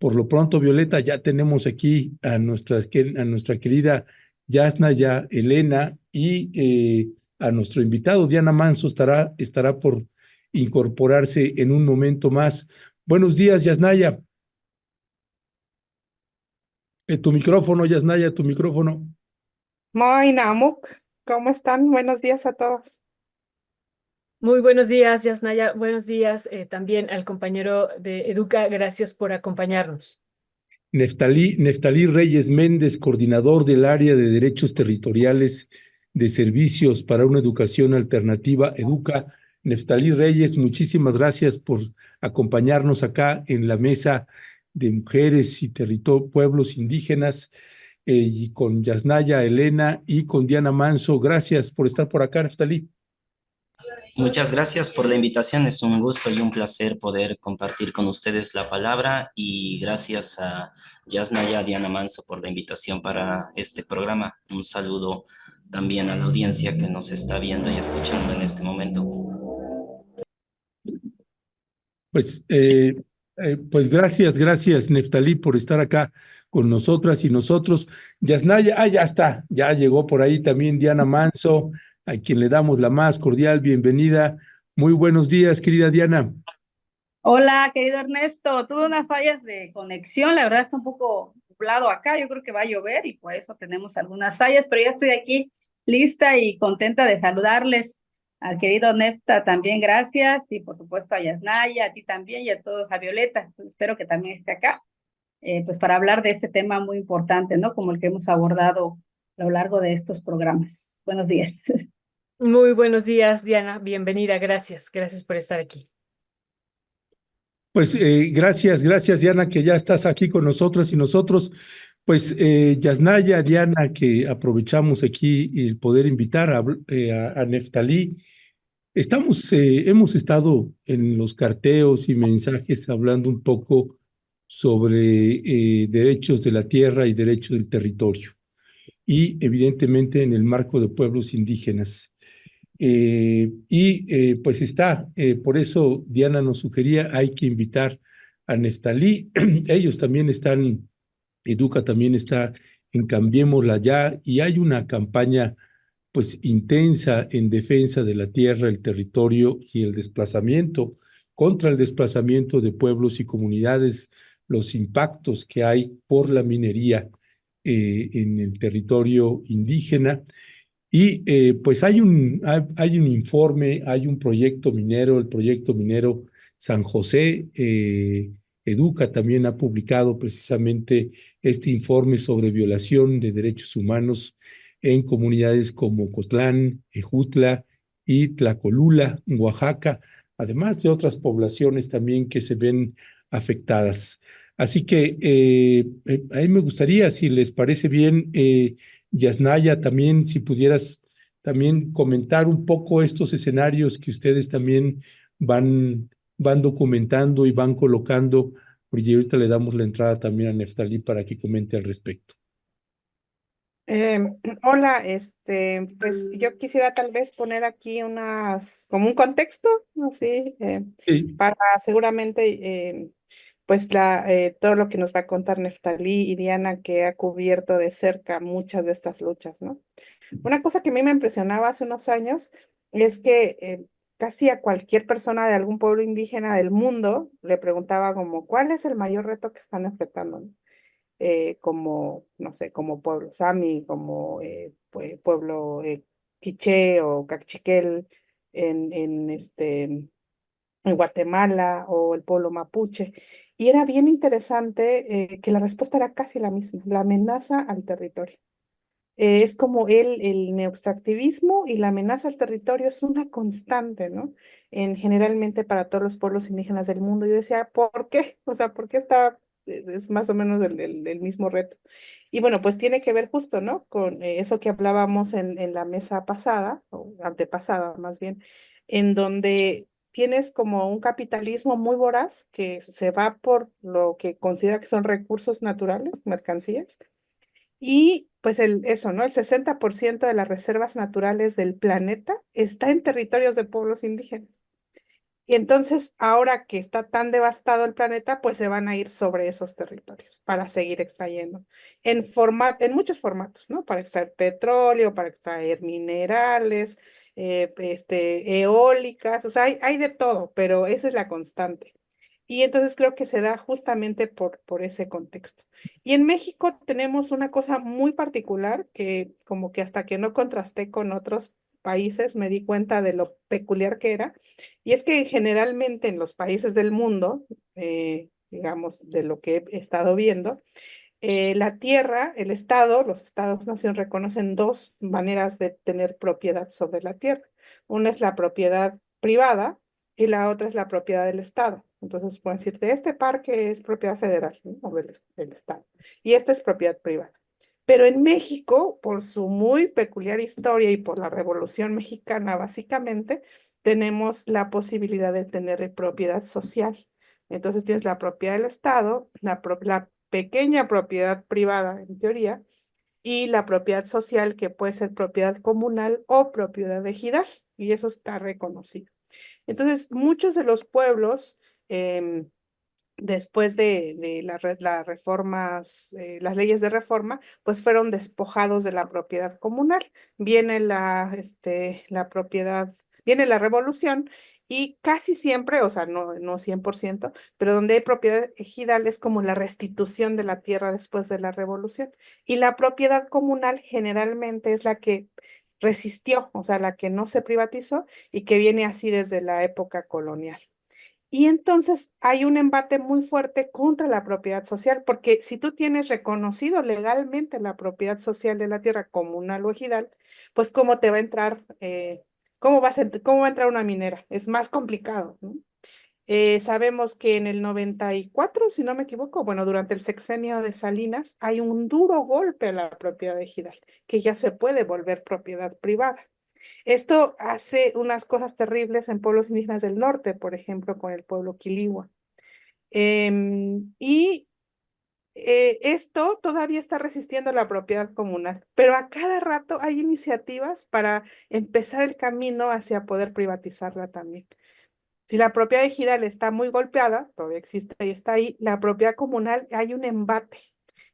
Por lo pronto, Violeta, ya tenemos aquí a nuestra querida Yasnaya Elena y a nuestro invitado, Diana Manso, estará por incorporarse en un momento más. Buenos días, Yasnaya. Tu micrófono, Yasnaya, tu micrófono. Moy Namuk, ¿cómo están? Buenos días a todos. Muy buenos días, Yasnaya. Buenos días también al compañero de Educa. Gracias por acompañarnos. Neftalí Reyes Méndez, coordinador del área de Derechos Territoriales de Servicios para una Educación Alternativa, Educa. Neftalí Reyes, muchísimas gracias por acompañarnos acá en la mesa de mujeres y pueblos indígenas, y con Yasnaya Elena y con Diana Manso. Gracias por estar por acá, Neftalí. Muchas gracias por la invitación. Es un gusto y un placer poder compartir con ustedes la palabra y gracias a Yasnaya Diana Manso por la invitación para este programa. Un saludo también a la audiencia que nos está viendo y escuchando en este momento. Pues, pues gracias, Neftalí, por estar acá con nosotras y nosotros. Yasnaya, ya está, ya llegó por ahí también Diana Manso, a quien le damos la más cordial bienvenida. Muy buenos días, querida Diana. Hola, querido Ernesto. Tuve unas fallas de conexión, la verdad está un poco nublado acá, yo creo que va a llover y por eso tenemos algunas fallas, pero ya estoy aquí lista y contenta de saludarles. Al querido Nefta también, gracias, y por supuesto a Yasnaya, a ti también y a todos, a Violeta, pues espero que también esté acá, pues para hablar de este tema muy importante, ¿no? Como el que hemos abordado a lo largo de estos programas. Buenos días. Muy buenos días, Diana. Bienvenida. Gracias. Gracias por estar aquí. Pues gracias, Diana, que ya estás aquí con nosotras y nosotros. Pues Yasnaya, Diana, que aprovechamos aquí el poder invitar a Neftalí. Hemos estado en los carteos y mensajes hablando un poco sobre derechos de la tierra y derechos del territorio, y evidentemente en el marco de pueblos indígenas. Pues por eso Diana nos sugería, hay que invitar a Neftalí. Ellos también están, Educa también está en Cambiémosla Ya, y hay una campaña pues intensa en defensa de la tierra, el territorio y el desplazamiento, contra el desplazamiento de pueblos y comunidades, los impactos que hay por la minería en el territorio indígena. Y pues hay un informe, hay un proyecto minero, el proyecto minero San José. Educa también ha publicado precisamente este informe sobre violación de derechos humanos en comunidades como Cotlán, Ejutla y Tlacolula, en Oaxaca, además de otras poblaciones también que se ven afectadas. Así que a mí me gustaría, si les parece bien, Yasnaya, también si pudieras también comentar un poco estos escenarios que ustedes también van documentando y van colocando, porque ahorita le damos la entrada también a Neftalí para que comente al respecto. Eh, Hola, pues yo quisiera tal vez poner aquí como un contexto, así, Sí, para seguramente, pues todo lo que nos va a contar Neftalí y Diana, que ha cubierto de cerca muchas de estas luchas, ¿no? Una cosa que a mí me impresionaba hace unos años es que casi a cualquier persona de algún pueblo indígena del mundo le preguntaba como, ¿cuál es el mayor reto que están enfrentando? ¿No? Como, no sé, como pueblo Sami, como pueblo Quiché o Cachiquel en Guatemala o el pueblo mapuche. Y era bien interesante que la respuesta era casi la misma, la amenaza al territorio. Es como el neoextractivismo y la amenaza al territorio es una constante, ¿no? Generalmente para todos los pueblos indígenas del mundo. Yo decía, ¿por qué? O sea, ¿por qué está, es más o menos del mismo reto? Y bueno, pues tiene que ver justo, ¿no? Con eso que hablábamos en la mesa pasada, o antepasada más bien, en donde tienes como un capitalismo muy voraz que se va por lo que considera que son recursos naturales, mercancías y pues eso, ¿no? El 60% de las reservas naturales del planeta está en territorios de pueblos indígenas. Y entonces, ahora que está tan devastado el planeta, pues se van a ir sobre esos territorios para seguir extrayendo en muchos formatos, ¿no? Para extraer petróleo, para extraer minerales, eólicas, o sea, hay de todo, pero esa es la constante. Y entonces creo que se da justamente por ese contexto. Y en México tenemos una cosa muy particular que como que hasta que no contrasté con otros países me di cuenta de lo peculiar que era. Y es que generalmente en los países del mundo, digamos, de lo que he estado viendo, la tierra, el Estado, los Estados-nación reconocen dos maneras de tener propiedad sobre la tierra. Una es la propiedad privada y la otra es la propiedad del Estado. Entonces pueden decirte, este parque es propiedad federal, ¿no? O del Estado, y esta es propiedad privada. Pero en México, por su muy peculiar historia y por la Revolución Mexicana, básicamente, tenemos la posibilidad de tener propiedad social. Entonces tienes la propiedad del Estado, la pequeña propiedad privada, en teoría, y la propiedad social, que puede ser propiedad comunal o propiedad ejidal, y eso está reconocido. Entonces, muchos de los pueblos, em, después de las reformas, las leyes de reforma, pues fueron despojados de la propiedad comunal. Viene la propiedad, viene la revolución y casi siempre, o sea, no 100%, pero donde hay propiedad ejidal es como la restitución de la tierra después de la revolución. Y la propiedad comunal generalmente es la que resistió, o sea, la que no se privatizó y que viene así desde la época colonial. Y entonces hay un embate muy fuerte contra la propiedad social, porque si tú tienes reconocido legalmente la propiedad social de la tierra comunal o ejidal, pues cómo te va a entrar, cómo va a entrar una minera, es más complicado, ¿no? Sabemos que en el 94, si no me equivoco, bueno, durante el sexenio de Salinas, hay un duro golpe a la propiedad ejidal, que ya se puede volver propiedad privada. Esto hace unas cosas terribles en pueblos indígenas del norte, por ejemplo, con el pueblo Quiligua. Y esto todavía está resistiendo la propiedad comunal, pero a cada rato hay iniciativas para empezar el camino hacia poder privatizarla también. Si la propiedad ejidal está muy golpeada, todavía existe y está ahí, la propiedad comunal hay un embate.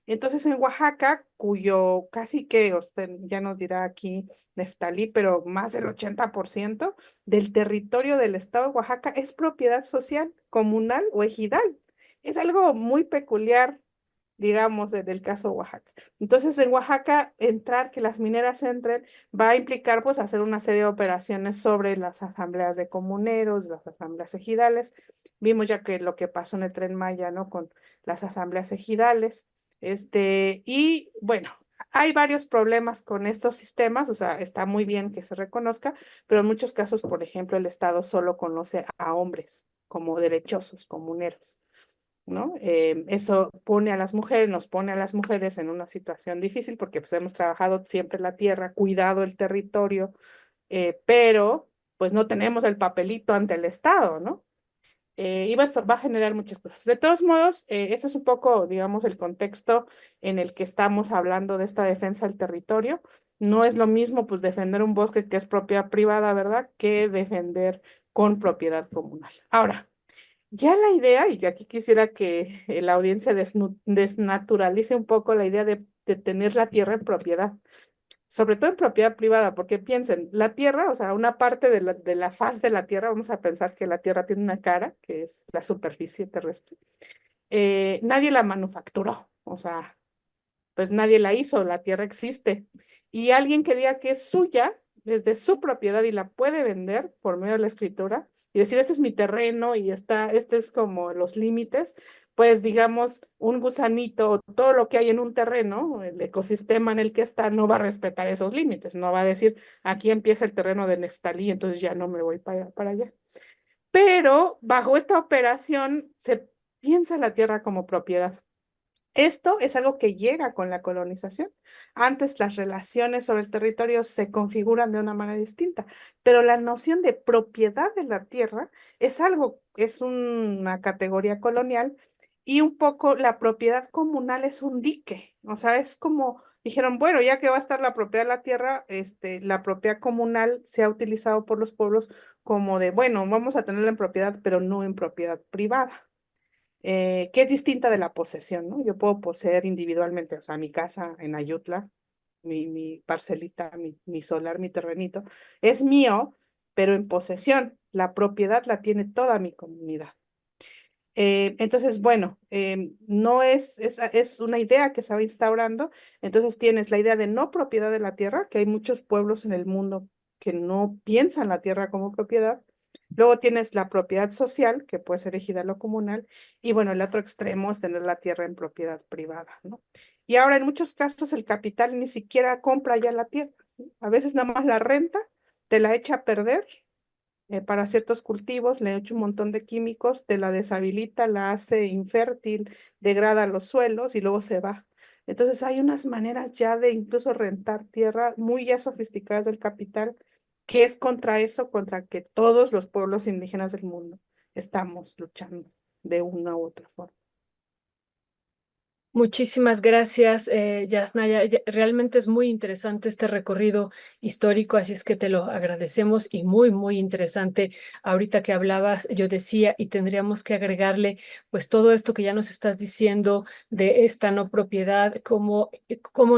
Entonces en Oaxaca, cuyo casi que, usted ya nos dirá aquí Neftalí, pero más del 80% del territorio del estado de Oaxaca es propiedad social, comunal o ejidal. Es algo muy peculiar, digamos, del caso Oaxaca. Entonces, en Oaxaca, que las mineras entren, va a implicar, pues, hacer una serie de operaciones sobre las asambleas de comuneros, las asambleas ejidales. Vimos ya que lo que pasó en el Tren Maya, ¿no? Con las asambleas ejidales. Y bueno, hay varios problemas con estos sistemas, o sea, está muy bien que se reconozca, pero en muchos casos, por ejemplo, el Estado solo conoce a hombres como derechosos, comuneros, ¿no? Eso nos pone a las mujeres en una situación difícil porque pues hemos trabajado siempre la tierra, cuidado el territorio, pero pues no tenemos el papelito ante el Estado, ¿no? Y va a generar muchas cosas. De todos modos, este es un poco, digamos, el contexto en el que estamos hablando de esta defensa del territorio. No es lo mismo, pues, defender un bosque que es propiedad privada, ¿verdad?, que defender con propiedad comunal. Ahora, ya la idea, y aquí quisiera que la audiencia desnaturalice un poco la idea de tener la tierra en propiedad, sobre todo en propiedad privada, porque piensen, la tierra, o sea, una parte de la faz de la tierra, vamos a pensar que la tierra tiene una cara, que es la superficie terrestre, nadie la manufacturó, o sea, pues nadie la hizo, la tierra existe. Y alguien que diga que es suya, desde su propiedad y la puede vender por medio de la escritura y decir, este es mi terreno y este es como los límites, pues digamos, un gusanito o todo lo que hay en un terreno, el ecosistema en el que está, no va a respetar esos límites, no va a decir, aquí empieza el terreno de Neftalí, entonces ya no me voy para allá. Pero bajo esta operación se piensa la tierra como propiedad. Esto es algo que llega con la colonización. Antes las relaciones sobre el territorio se configuran de una manera distinta, pero la noción de propiedad de la tierra es una categoría colonial y un poco la propiedad comunal es un dique, o sea, es como dijeron, bueno, ya que va a estar la propiedad de la tierra, la propiedad comunal se ha utilizado por los pueblos como de, bueno, vamos a tenerla en propiedad, pero no en propiedad privada, que es distinta de la posesión, ¿no? Yo puedo poseer individualmente, o sea, mi casa en Ayutla, mi parcelita, mi solar, mi terrenito, es mío, pero en posesión. La propiedad la tiene toda mi comunidad. Entonces, bueno, no es una idea que se va instaurando. Entonces tienes la idea de no propiedad de la tierra, que hay muchos pueblos en el mundo que no piensan la tierra como propiedad. Luego tienes la propiedad social, que puede ser ejidal o comunal. Y bueno, el otro extremo es tener la tierra en propiedad privada, ¿no? Y ahora en muchos casos el capital ni siquiera compra ya la tierra, ¿no? A veces nada más la renta, te la echa a perder para ciertos cultivos, le echa un montón de químicos, te la deshabilita, la hace infértil, degrada los suelos y luego se va. Entonces hay unas maneras ya de incluso rentar tierra muy ya sofisticadas del capital, que es contra eso, contra que todos los pueblos indígenas del mundo estamos luchando de una u otra forma. Muchísimas gracias, Yasnaya. Realmente es muy interesante este recorrido histórico, así es que te lo agradecemos y muy, muy interesante. Ahorita que hablabas, yo decía, y tendríamos que agregarle, pues todo esto que ya nos estás diciendo de esta no propiedad, cómo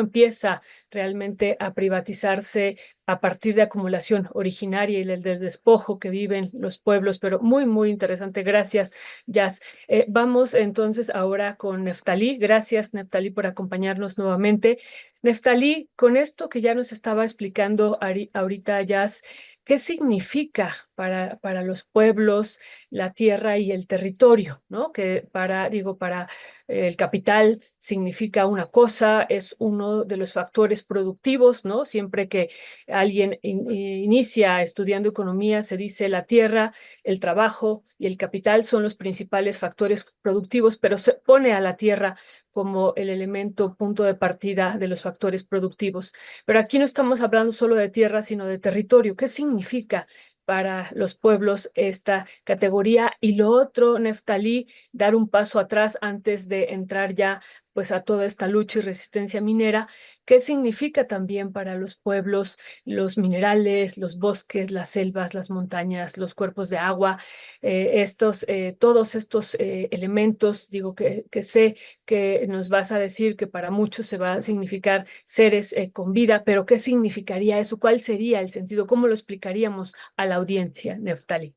empieza realmente a privatizarse a partir de acumulación originaria y del despojo que viven los pueblos, pero muy, muy interesante. Gracias, Yas. Vamos entonces ahora con Neftalí. Gracias, Neftalí, por acompañarnos nuevamente. Neftalí, con esto que ya nos estaba explicando ahorita Jazz, ¿qué significa para los pueblos la tierra y el territorio? ¿No? Que para el capital significa una cosa, es uno de los factores productivos, ¿no? Siempre que alguien inicia estudiando economía, se dice la tierra, el trabajo y el capital son los principales factores productivos, pero se pone a la tierra como el elemento punto de partida de los factores productivos. Pero aquí no estamos hablando solo de tierra, sino de territorio. ¿Qué significa para los pueblos esta categoría? Y lo otro, Neftalí, dar un paso atrás antes de entrar ya pues a toda esta lucha y resistencia minera. ¿Qué significa también para los pueblos los minerales, los bosques, las selvas, las montañas, los cuerpos de agua? Todos estos elementos, digo que sé que nos vas a decir que para muchos se va a significar seres con vida, pero ¿qué significaría eso? ¿Cuál sería el sentido? ¿Cómo lo explicaríamos a la audiencia, Neftalí?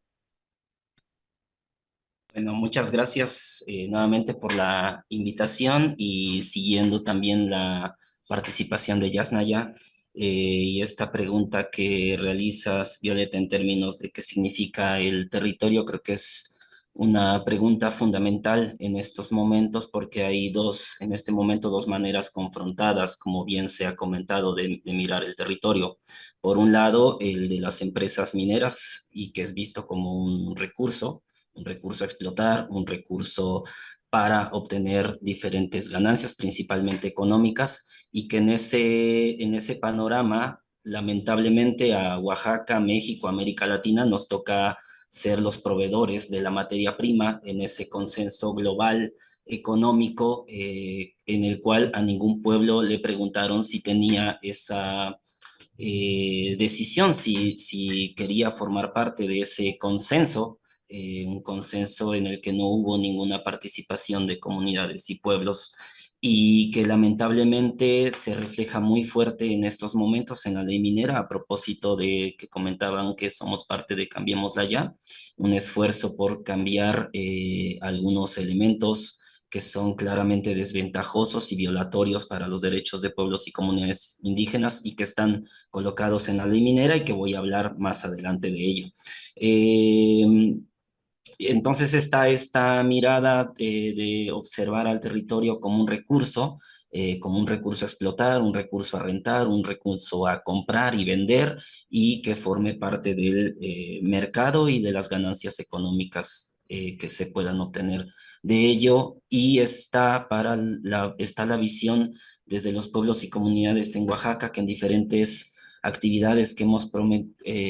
Bueno, muchas gracias nuevamente por la invitación y siguiendo también la participación de Yasnaya y esta pregunta que realizas, Violeta, en términos de qué significa el territorio, creo que es una pregunta fundamental en estos momentos porque hay en este momento, dos maneras confrontadas, como bien se ha comentado, de mirar el territorio. Por un lado, el de las empresas mineras y que es visto como un recurso a explotar, un recurso para obtener diferentes ganancias, principalmente económicas, y que en ese panorama, lamentablemente a Oaxaca, México, América Latina, nos toca ser los proveedores de la materia prima en ese consenso global económico en el cual a ningún pueblo le preguntaron si tenía esa decisión, si quería formar parte de ese consenso, un consenso en el que no hubo ninguna participación de comunidades y pueblos y que lamentablemente se refleja muy fuerte en estos momentos en la ley minera a propósito de que comentaban que somos parte de Cambiémosla Ya, un esfuerzo por cambiar algunos elementos que son claramente desventajosos y violatorios para los derechos de pueblos y comunidades indígenas y que están colocados en la ley minera y que voy a hablar más adelante de ello. Entonces está esta mirada de observar al territorio como un recurso a explotar, un recurso a rentar, un recurso a comprar y vender y que forme parte del mercado y de las ganancias económicas que se puedan obtener de ello. Y está la visión desde los pueblos y comunidades en Oaxaca que en diferentes actividades que hemos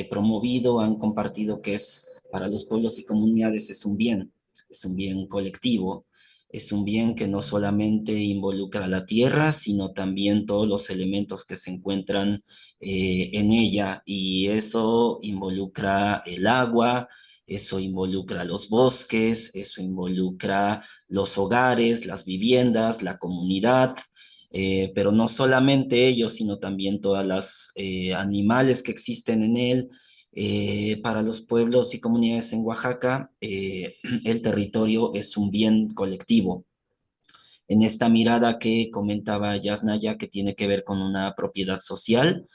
promovido han compartido que es para los pueblos y comunidades es un bien colectivo Es un bien que no solamente involucra la tierra, sino también todos los elementos que se encuentran en ella, y eso involucra el agua, eso involucra los bosques, eso involucra los hogares, las viviendas, la comunidad, pero no solamente ellos, sino también todas las animales que existen en él. Para los pueblos y comunidades en Oaxaca, el territorio es un bien colectivo. En esta mirada que comentaba Yasnaya, que tiene que ver con una propiedad social,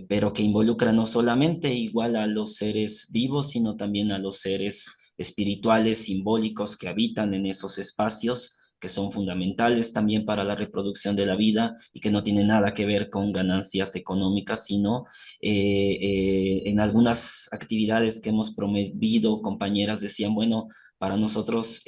pero que involucra no solamente igual a los seres vivos, sino también a los seres espirituales, simbólicos que habitan en esos espacios, que son fundamentales también para la reproducción de la vida y que no tienen nada que ver con ganancias económicas, sino en algunas actividades que hemos promovido, compañeras decían, bueno, para nosotros,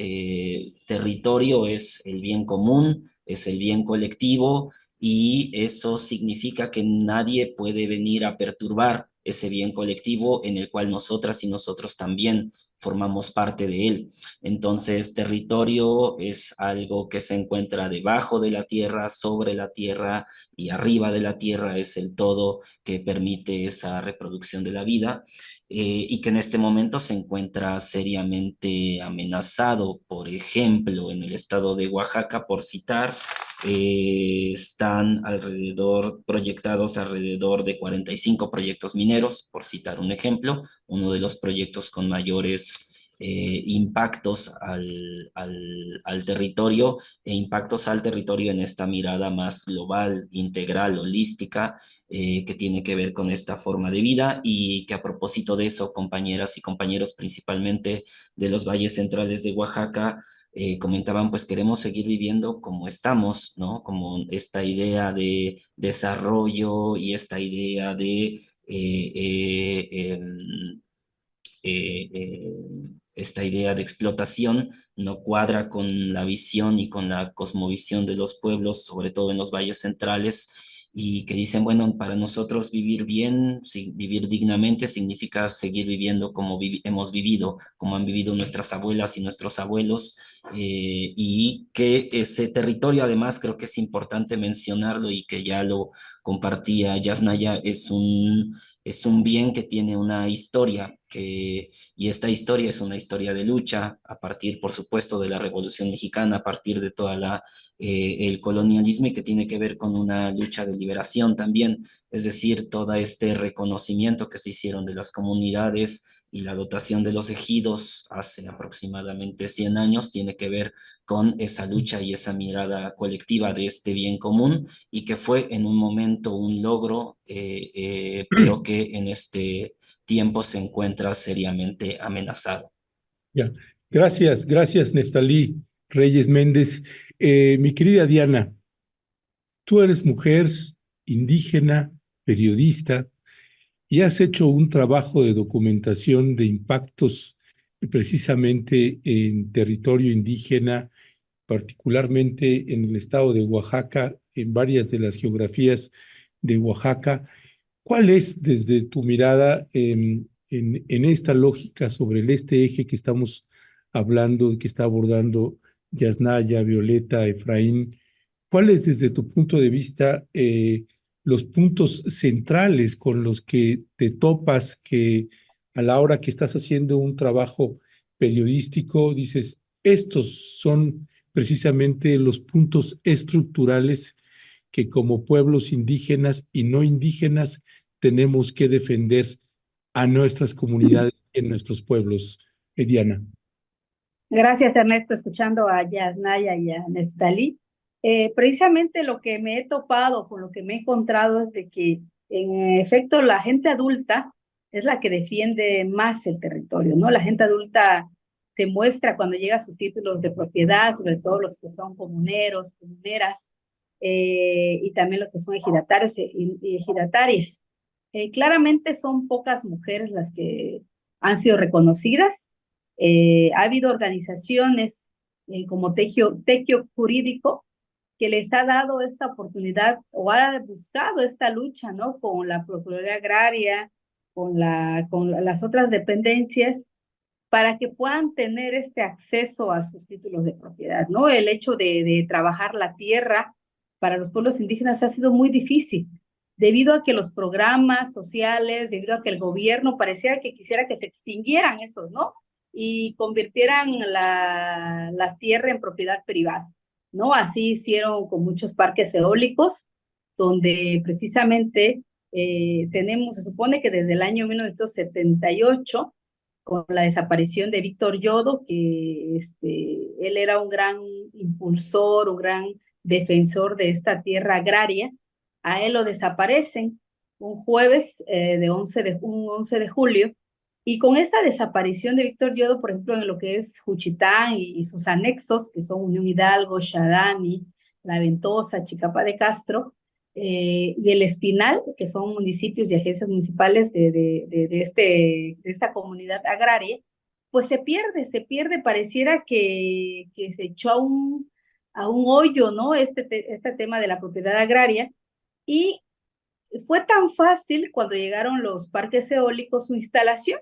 territorio es el bien común, es el bien colectivo, y eso significa que nadie puede venir a perturbar ese bien colectivo en el cual nosotras y nosotros también formamos parte de él. Entonces, territorio es algo que se encuentra debajo de la tierra, sobre la tierra y arriba de la tierra, es el todo que permite esa reproducción de la vida, y que en este momento se encuentra seriamente amenazado. Por ejemplo, en el estado de Oaxaca, por citar, están proyectados alrededor de 45 proyectos mineros, por citar un ejemplo, uno de los proyectos con mayores impactos al territorio, e impactos al territorio en esta mirada más global, integral, holística, que tiene que ver con esta forma de vida, y que a propósito de eso, compañeras y compañeros principalmente de los valles centrales de Oaxaca, comentaban, pues queremos seguir viviendo como estamos, ¿no? Como esta idea de desarrollo y esta idea de esta idea de explotación no cuadra con la visión y con la cosmovisión de los pueblos, sobre todo en los valles centrales, y que dicen, bueno, para nosotros vivir bien, vivir dignamente significa seguir viviendo como hemos vivido, como han vivido nuestras abuelas y nuestros abuelos, y que ese territorio, además, creo que es importante mencionarlo y que ya lo compartía Yasnaya, es un bien que tiene una historia, y esta historia es una historia de lucha a partir, por supuesto, de la Revolución Mexicana, a partir de toda el colonialismo, y que tiene que ver con una lucha de liberación también, es decir, todo este reconocimiento que se hicieron de las comunidades y la dotación de los ejidos hace aproximadamente 100 años tiene que ver con esa lucha y esa mirada colectiva de este bien común, y que fue en un momento un logro, pero que en este tiempo se encuentra seriamente amenazado. Ya. Gracias, gracias, Neftalí Reyes Méndez. Mi querida Diana, tú eres mujer indígena, periodista, y has hecho un trabajo de documentación de impactos precisamente en territorio indígena, particularmente en el estado de Oaxaca, en varias de las geografías de Oaxaca. ¿Cuál es, desde tu mirada, en esta lógica sobre este eje que estamos hablando, que está abordando Yasnaya, Violeta, Efraín? ¿Cuáles, desde tu punto de vista, los puntos centrales con los que te topas, que a la hora que estás haciendo un trabajo periodístico dices, estos son precisamente los puntos estructurales que como pueblos indígenas y no indígenas tenemos que defender a nuestras comunidades y en nuestros pueblos? Diana. Gracias, Ernesto, escuchando a Yasnaya y a Neftalí. Precisamente lo que me he topado, con lo que me he encontrado, es de que en efecto la gente adulta es la que defiende más el territorio, ¿no? La gente adulta te muestra cuando llega a sus títulos de propiedad, sobre todo los que son comuneros, comuneras, y también los que son ejidatarios y ejidatarias. Claramente son pocas mujeres las que han sido reconocidas. Ha habido organizaciones como Tequio Jurídico, que les ha dado esta oportunidad o ha buscado esta lucha, ¿no? Con la Procuraduría Agraria, con las otras dependencias, para que puedan tener este acceso a sus títulos de propiedad, ¿no? El hecho de trabajar la tierra para los pueblos indígenas ha sido muy difícil, debido a que los programas sociales, debido a que el gobierno pareciera que quisiera que se extinguieran esos, ¿no? Y convirtieran la tierra en propiedad privada, ¿no? Así hicieron con muchos parques eólicos, donde precisamente se supone que desde el año 1978, con la desaparición de Víctor Yodo, que él era un gran impulsor, un gran defensor de esta tierra agraria, a él lo desaparecen un jueves un 11 de julio, y con esta desaparición de Víctor Yodo, por ejemplo, en lo que es Juchitán y sus anexos, que son Unión Hidalgo, Xadani, La Ventosa, Chicapa de Castro, y El Espinal, que son municipios y agencias municipales de esta comunidad agraria, pues se pierde, pareciera que se echó a un hoyo, ¿no? Este tema de la propiedad agraria, y fue tan fácil cuando llegaron los parques eólicos su instalación,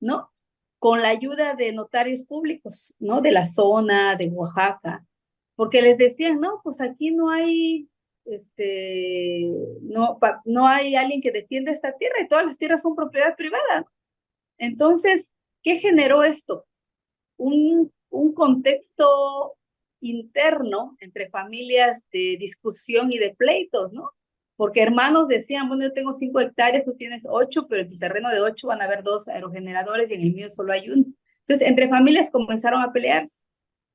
¿no? Con la ayuda de notarios públicos, ¿no? De la zona, de Oaxaca, porque les decían, no, pues aquí no hay, no hay alguien que defienda esta tierra y todas las tierras son propiedad privada, ¿no? Entonces, ¿qué generó esto? Un contexto interno entre familias de discusión y de pleitos, ¿no? Porque hermanos decían, bueno, yo tengo 5 hectáreas, tú tienes 8, pero en tu terreno de 8 van a haber 2 aerogeneradores y en el mío solo hay 1. Entonces, entre familias comenzaron a pelearse,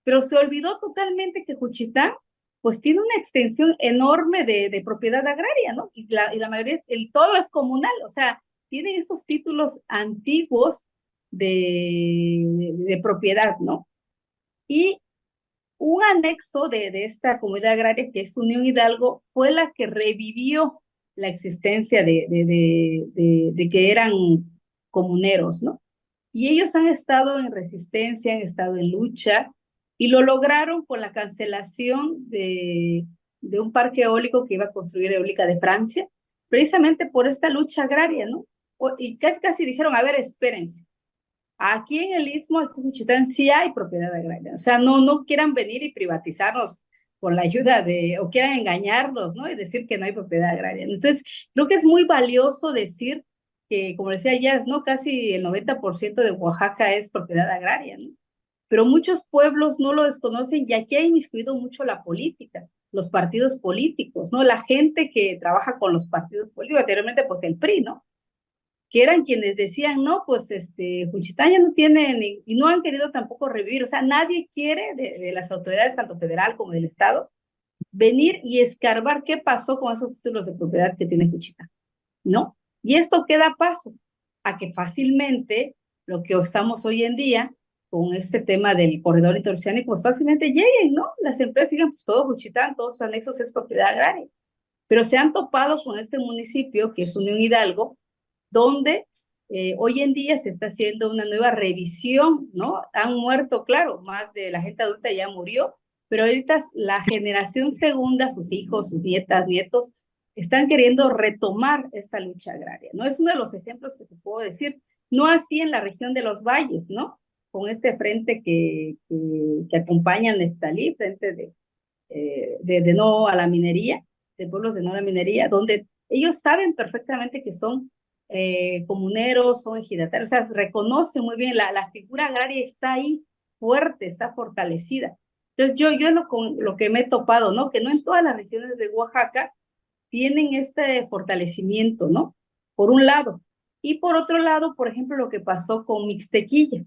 pero se olvidó totalmente que Juchitán, pues tiene una extensión enorme de propiedad agraria, ¿no? Y la mayoría, todo es comunal, o sea, tienen esos títulos antiguos de propiedad, ¿no? Y un anexo de esta comunidad agraria, que es Unión Hidalgo, fue la que revivió la existencia de que eran comuneros, ¿no? Y ellos han estado en resistencia, han estado en lucha, y lo lograron con la cancelación de un parque eólico que iba a construir Eólica de Francia, precisamente por esta lucha agraria, ¿no? Y casi dijeron, a ver, espérense. Aquí en el Istmo, aquí en Juchitán, sí hay propiedad agraria. O sea, no quieran venir y privatizarnos con la ayuda o quieran engañarnos, ¿no? Y decir que no hay propiedad agraria. Entonces, creo que es muy valioso decir que, como decía Jazz, ¿no? Casi el 90% de Oaxaca es propiedad agraria, ¿no? Pero muchos pueblos no lo desconocen, y aquí ha inmiscuido mucho la política, los partidos políticos, ¿no? La gente que trabaja con los partidos políticos, anteriormente pues el PRI, ¿no? Que eran quienes decían, no, pues Juchitán ya no tiene, y no han querido tampoco revivir, o sea, nadie quiere de las autoridades, tanto federal como del Estado, venir y escarbar qué pasó con esos títulos de propiedad que tiene Juchitán, ¿no? Y esto queda paso a que fácilmente, lo que estamos hoy en día, con este tema del corredor interoceánico, pues fácilmente lleguen, ¿no? Las empresas digan, pues todo Juchitán, todos sus anexos es propiedad agraria, pero se han topado con este municipio, que es Unión Hidalgo, donde hoy en día se está haciendo una nueva revisión, ¿no? Han muerto, claro, más de la gente adulta ya murió, pero ahorita la generación segunda, sus hijos, sus nietas, nietos, están queriendo retomar esta lucha agraria, ¿no? Es uno de los ejemplos que te puedo decir, no así en la región de los valles, ¿no? Con este frente que acompaña a Neftalí, frente de no a la minería, de pueblos de no a la minería, donde ellos saben perfectamente que son comuneros, son ejidatarios, o sea, reconoce muy bien, la figura agraria está ahí, fuerte, está fortalecida. Entonces, yo lo que me he topado, ¿no? Que no en todas las regiones de Oaxaca tienen este fortalecimiento, ¿no? Por un lado. Y por otro lado, por ejemplo, lo que pasó con Mixtequilla,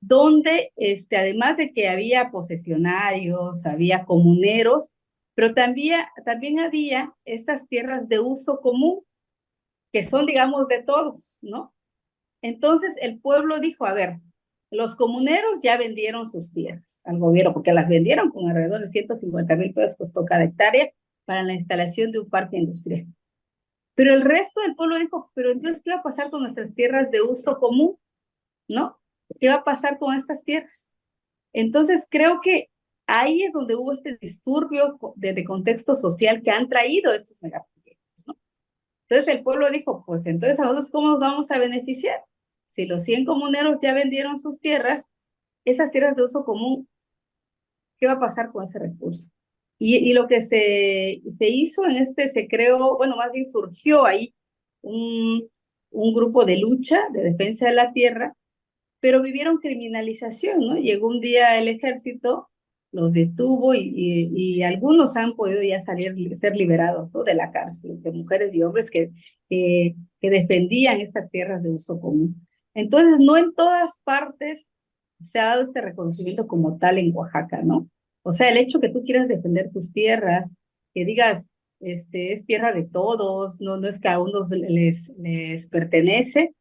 donde además de que había posesionarios, había comuneros, pero también había estas tierras de uso común, que son, digamos, de todos, ¿no? Entonces el pueblo dijo, a ver, los comuneros ya vendieron sus tierras al gobierno, porque las vendieron con alrededor de 150,000 pesos costó cada hectárea para la instalación de un parque industrial. Pero el resto del pueblo dijo, pero entonces, ¿qué va a pasar con nuestras tierras de uso común? ¿No? ¿Qué va a pasar con estas tierras? Entonces creo que ahí es donde hubo este disturbio de contexto social que han traído estos megaproyectos, ¿no? Entonces el pueblo dijo, pues entonces a nosotros ¿cómo nos vamos a beneficiar? si los 100 comuneros ya vendieron sus tierras, esas tierras de uso común, ¿qué va a pasar con ese recurso? Y lo que se hizo se creó, bueno, más bien surgió ahí un grupo de lucha, de defensa de la tierra, pero vivieron criminalización, ¿no? Llegó un día el ejército, los detuvo y algunos han podido ya ser liberados, ¿no?, de la cárcel, de mujeres y hombres que defendían estas tierras de uso común. Entonces, no en todas partes se ha dado este reconocimiento como tal en Oaxaca, ¿no? O sea, el hecho que tú quieras defender tus tierras, que digas, es tierra de todos, no es que a unos les pertenece,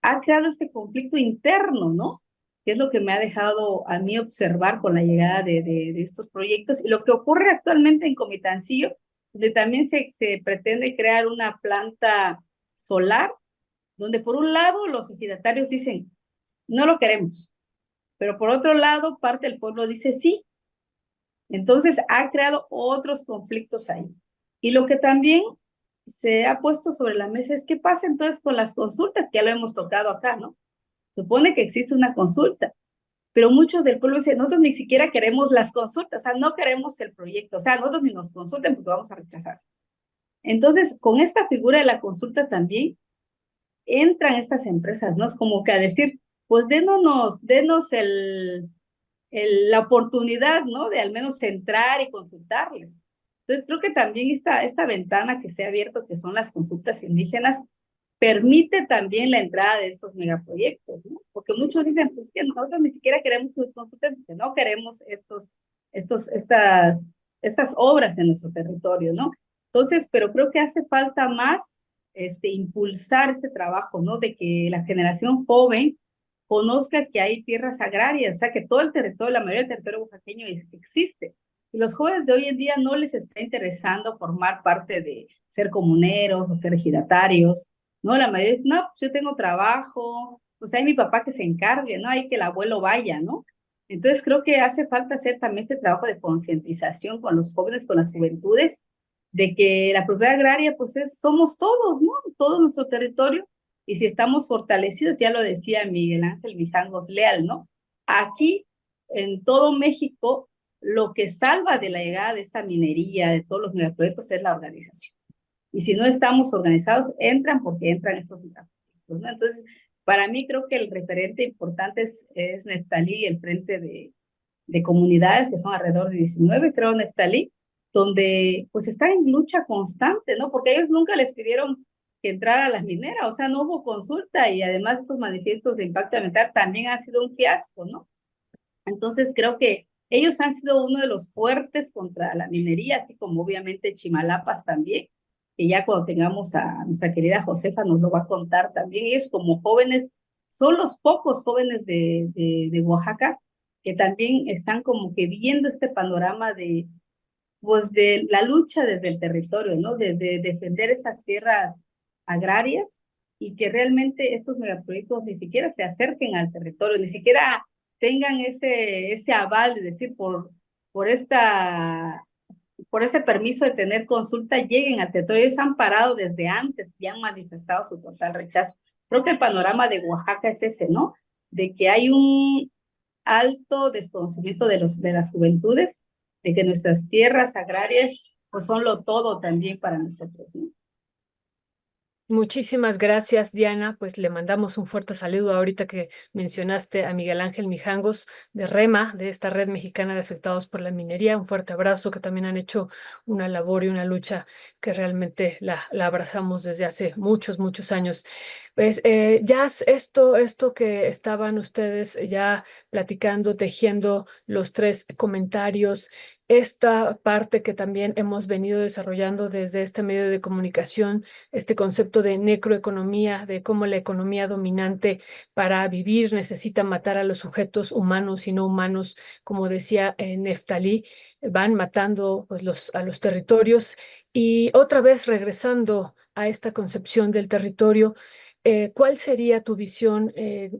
ha creado este conflicto interno, ¿no? Que es lo que me ha dejado a mí observar con la llegada de estos proyectos. Y lo que ocurre actualmente en Comitancillo, donde también se pretende crear una planta solar, donde por un lado los ejidatarios dicen, no lo queremos, pero por otro lado parte del pueblo dice sí. Entonces ha creado otros conflictos ahí. Y lo que también se ha puesto sobre la mesa es qué pasa entonces con las consultas, que ya lo hemos tocado acá, ¿no? Supone que existe una consulta, pero muchos del pueblo dicen, nosotros ni siquiera queremos las consultas, o sea, no queremos el proyecto, o sea, nosotros ni nos consulten porque vamos a rechazar. Entonces, con esta figura de la consulta también entran estas empresas, ¿no? Es como que a decir, pues denos la oportunidad, ¿no?, de al menos entrar y consultarles. Entonces, creo que también esta ventana que se ha abierto, que son las consultas indígenas, permite también la entrada de estos megaproyectos, ¿no? Porque muchos dicen, pues que nosotros ni siquiera queremos que nos consulten, porque no queremos estas obras en nuestro territorio, ¿no? Entonces, pero creo que hace falta más impulsar ese trabajo, ¿no? De que la generación joven conozca que hay tierras agrarias, o sea, que todo el territorio, la mayoría del territorio oaxaqueño existe. Y los jóvenes de hoy en día no les está interesando formar parte de ser comuneros o ser ejidatarios, ¿no? La mayoría dice, no, pues yo tengo trabajo, pues hay mi papá que se encargue, ¿no? Hay que el abuelo vaya, ¿no? Entonces creo que hace falta hacer también este trabajo de concientización con los jóvenes, con las juventudes, de que la propiedad agraria, pues somos todos, ¿no? Todo nuestro territorio. Y si estamos fortalecidos, ya lo decía Miguel Ángel Mijangos Leal, ¿no? Aquí, en todo México, lo que salva de la llegada de esta minería, de todos los megaproyectos, es la organización. Y si no estamos organizados, entran porque entran estos megaproyectos, ¿no? Entonces, para mí creo que el referente importante es Neftalí, el frente de comunidades, que son alrededor de 19, creo, Neftalí, donde pues están en lucha constante, ¿no? Porque ellos nunca les pidieron que entrara a las mineras, o sea, no hubo consulta y además estos manifiestos de impacto ambiental también han sido un fiasco, ¿no? Entonces creo que ellos han sido uno de los fuertes contra la minería, así como obviamente Chimalapas también, que ya cuando tengamos a nuestra querida Josefa nos lo va a contar también. Ellos como jóvenes, son los pocos jóvenes de Oaxaca que también están como que viendo este panorama pues de la lucha desde el territorio, ¿no? De defender esas tierras agrarias y que realmente estos megaproyectos ni siquiera se acerquen al territorio, ni siquiera tengan ese aval de decir por ese permiso de tener consulta, lleguen al territorio. Ellos han parado desde antes y han manifestado su total rechazo. Creo que el panorama de Oaxaca es ese, ¿no? De que hay un alto desconocimiento de las juventudes, de que nuestras tierras agrarias pues son lo todo también para nosotros, ¿no? Muchísimas gracias, Diana. Pues le mandamos un fuerte saludo ahorita que mencionaste a Miguel Ángel Mijangos de REMA, de esta Red Mexicana de Afectados por la Minería. Un fuerte abrazo, que también han hecho una labor y una lucha que realmente la abrazamos desde hace muchos, muchos años. Pues ya esto que estaban ustedes ya platicando, tejiendo los tres comentarios, esta parte que también hemos venido desarrollando desde este medio de comunicación, este concepto de necroeconomía, de cómo la economía dominante para vivir necesita matar a los sujetos humanos y no humanos, como decía Neftalí, van matando pues, a los territorios. Y otra vez regresando a esta concepción del territorio, ¿cuál sería tu visión,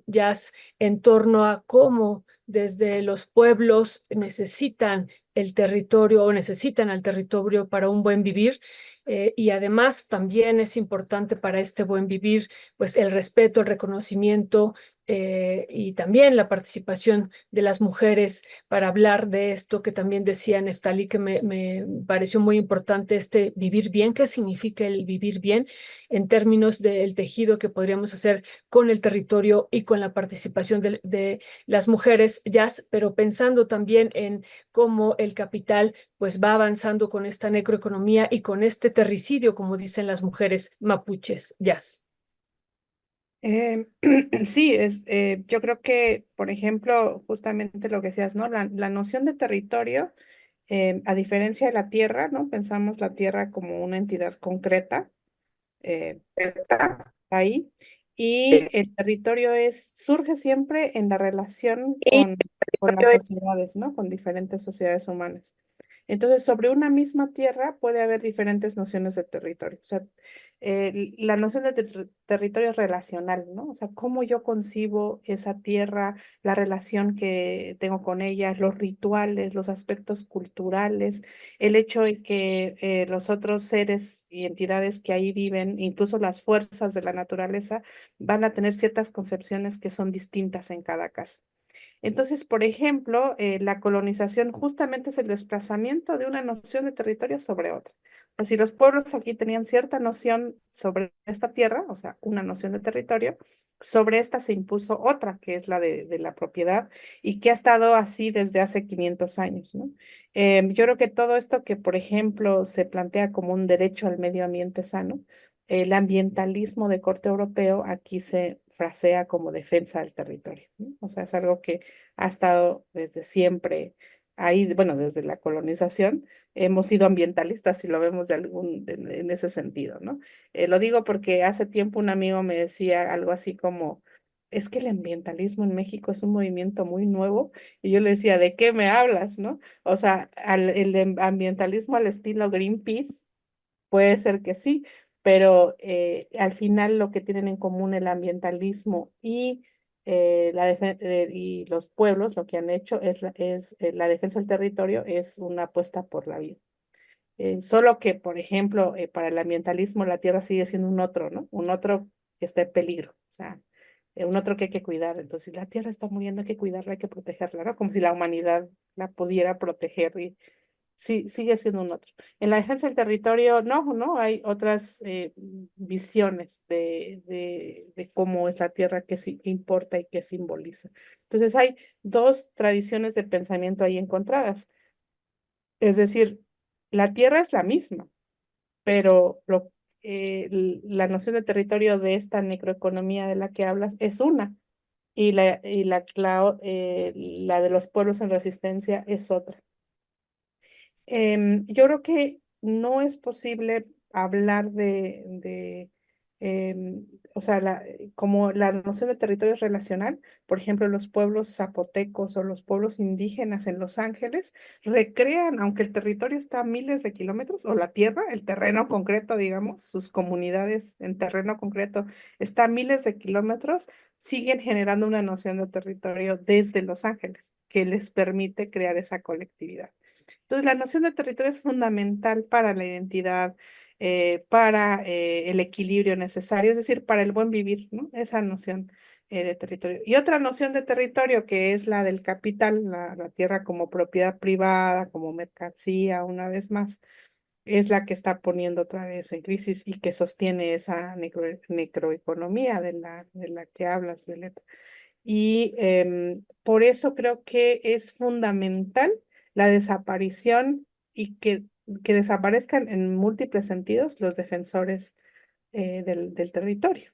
Jazz, en torno a cómo desde los pueblos necesitan el territorio o necesitan al territorio para un buen vivir. Y además también es importante para este buen vivir, pues el respeto, el reconocimiento y también la participación de las mujeres para hablar de esto que también decía Neftalí, que me pareció muy importante, este vivir bien. ¿Qué significa el vivir bien en términos del tejido que podríamos hacer con el territorio y con la participación de las mujeres, Jazz, pero pensando también en cómo el capital pues va avanzando con esta necroeconomía y con este terricidio, como dicen las mujeres mapuches, Jazz? Eh, sí, yo creo que, por ejemplo, justamente lo que decías, ¿no? La noción de territorio, a diferencia de la tierra, ¿no? Pensamos la tierra como una entidad concreta, está ahí, y el territorio surge siempre en la relación con las sociedades, ¿no? Con diferentes sociedades humanas. Entonces, sobre una misma tierra puede haber diferentes nociones de territorio. O sea, la noción de territorio es relacional, ¿no? O sea, cómo yo concibo esa tierra, la relación que tengo con ella, los rituales, los aspectos culturales, el hecho de que los otros seres y entidades que ahí viven, incluso las fuerzas de la naturaleza, van a tener ciertas concepciones que son distintas en cada caso. Entonces, por ejemplo, la colonización justamente es el desplazamiento de una noción de territorio sobre otra. Pues si los pueblos aquí tenían cierta noción sobre esta tierra, o sea, una noción de territorio, sobre esta se impuso otra, que es la de la propiedad, y que ha estado así desde hace 500 años, ¿no? Yo creo que todo esto que, por ejemplo, se plantea como un derecho al medio ambiente sano, el ambientalismo de corte europeo aquí se frasea como defensa del territorio, ¿no? O sea, es algo que ha estado desde siempre ahí, bueno, desde la colonización, hemos sido ambientalistas, si lo vemos en ese sentido, ¿no? Lo digo porque hace tiempo un amigo me decía algo así como, es que el ambientalismo en México es un movimiento muy nuevo, y yo le decía, ¿de qué me hablas, no? O sea, ambientalismo al estilo Greenpeace, puede ser que sí, pero al final lo que tienen en común el ambientalismo y, y los pueblos, lo que han hecho la defensa del territorio, es una apuesta por la vida. Solo que, por ejemplo, para el ambientalismo la tierra sigue siendo un otro, ¿no? Un otro que está en peligro, o sea, un otro que hay que cuidar. Entonces, si la tierra está muriendo, hay que cuidarla, hay que protegerla, ¿no? Como si la humanidad la pudiera proteger, y sí, sigue siendo un otro. En la defensa del territorio, no, hay otras visiones de cómo es la tierra, qué importa y qué simboliza. Entonces, hay dos tradiciones de pensamiento ahí encontradas. Es decir, la tierra es la misma, pero la noción de territorio de esta necroeconomía de la que hablas es una, y la de los pueblos en resistencia es otra. Yo creo que no es posible hablar o sea, como la noción de territorio es relacional. Por ejemplo, los pueblos zapotecos o los pueblos indígenas en Los Ángeles recrean, aunque el territorio está a miles de kilómetros, o la tierra, el terreno concreto, digamos, sus comunidades en terreno concreto está a miles de kilómetros, siguen generando una noción de territorio desde Los Ángeles que les permite crear esa colectividad. Entonces, la noción de territorio es fundamental para la identidad, para el equilibrio necesario, es decir, para el buen vivir, ¿no? Esa noción de territorio. Y otra noción de territorio, que es la del capital, la tierra como propiedad privada, como mercancía, una vez más, es la que está poniendo otra vez en crisis y que sostiene esa necroeconomía de la que hablas, Violeta. Y por eso creo que es fundamental la desaparición, y que desaparezcan en múltiples sentidos los defensores del territorio.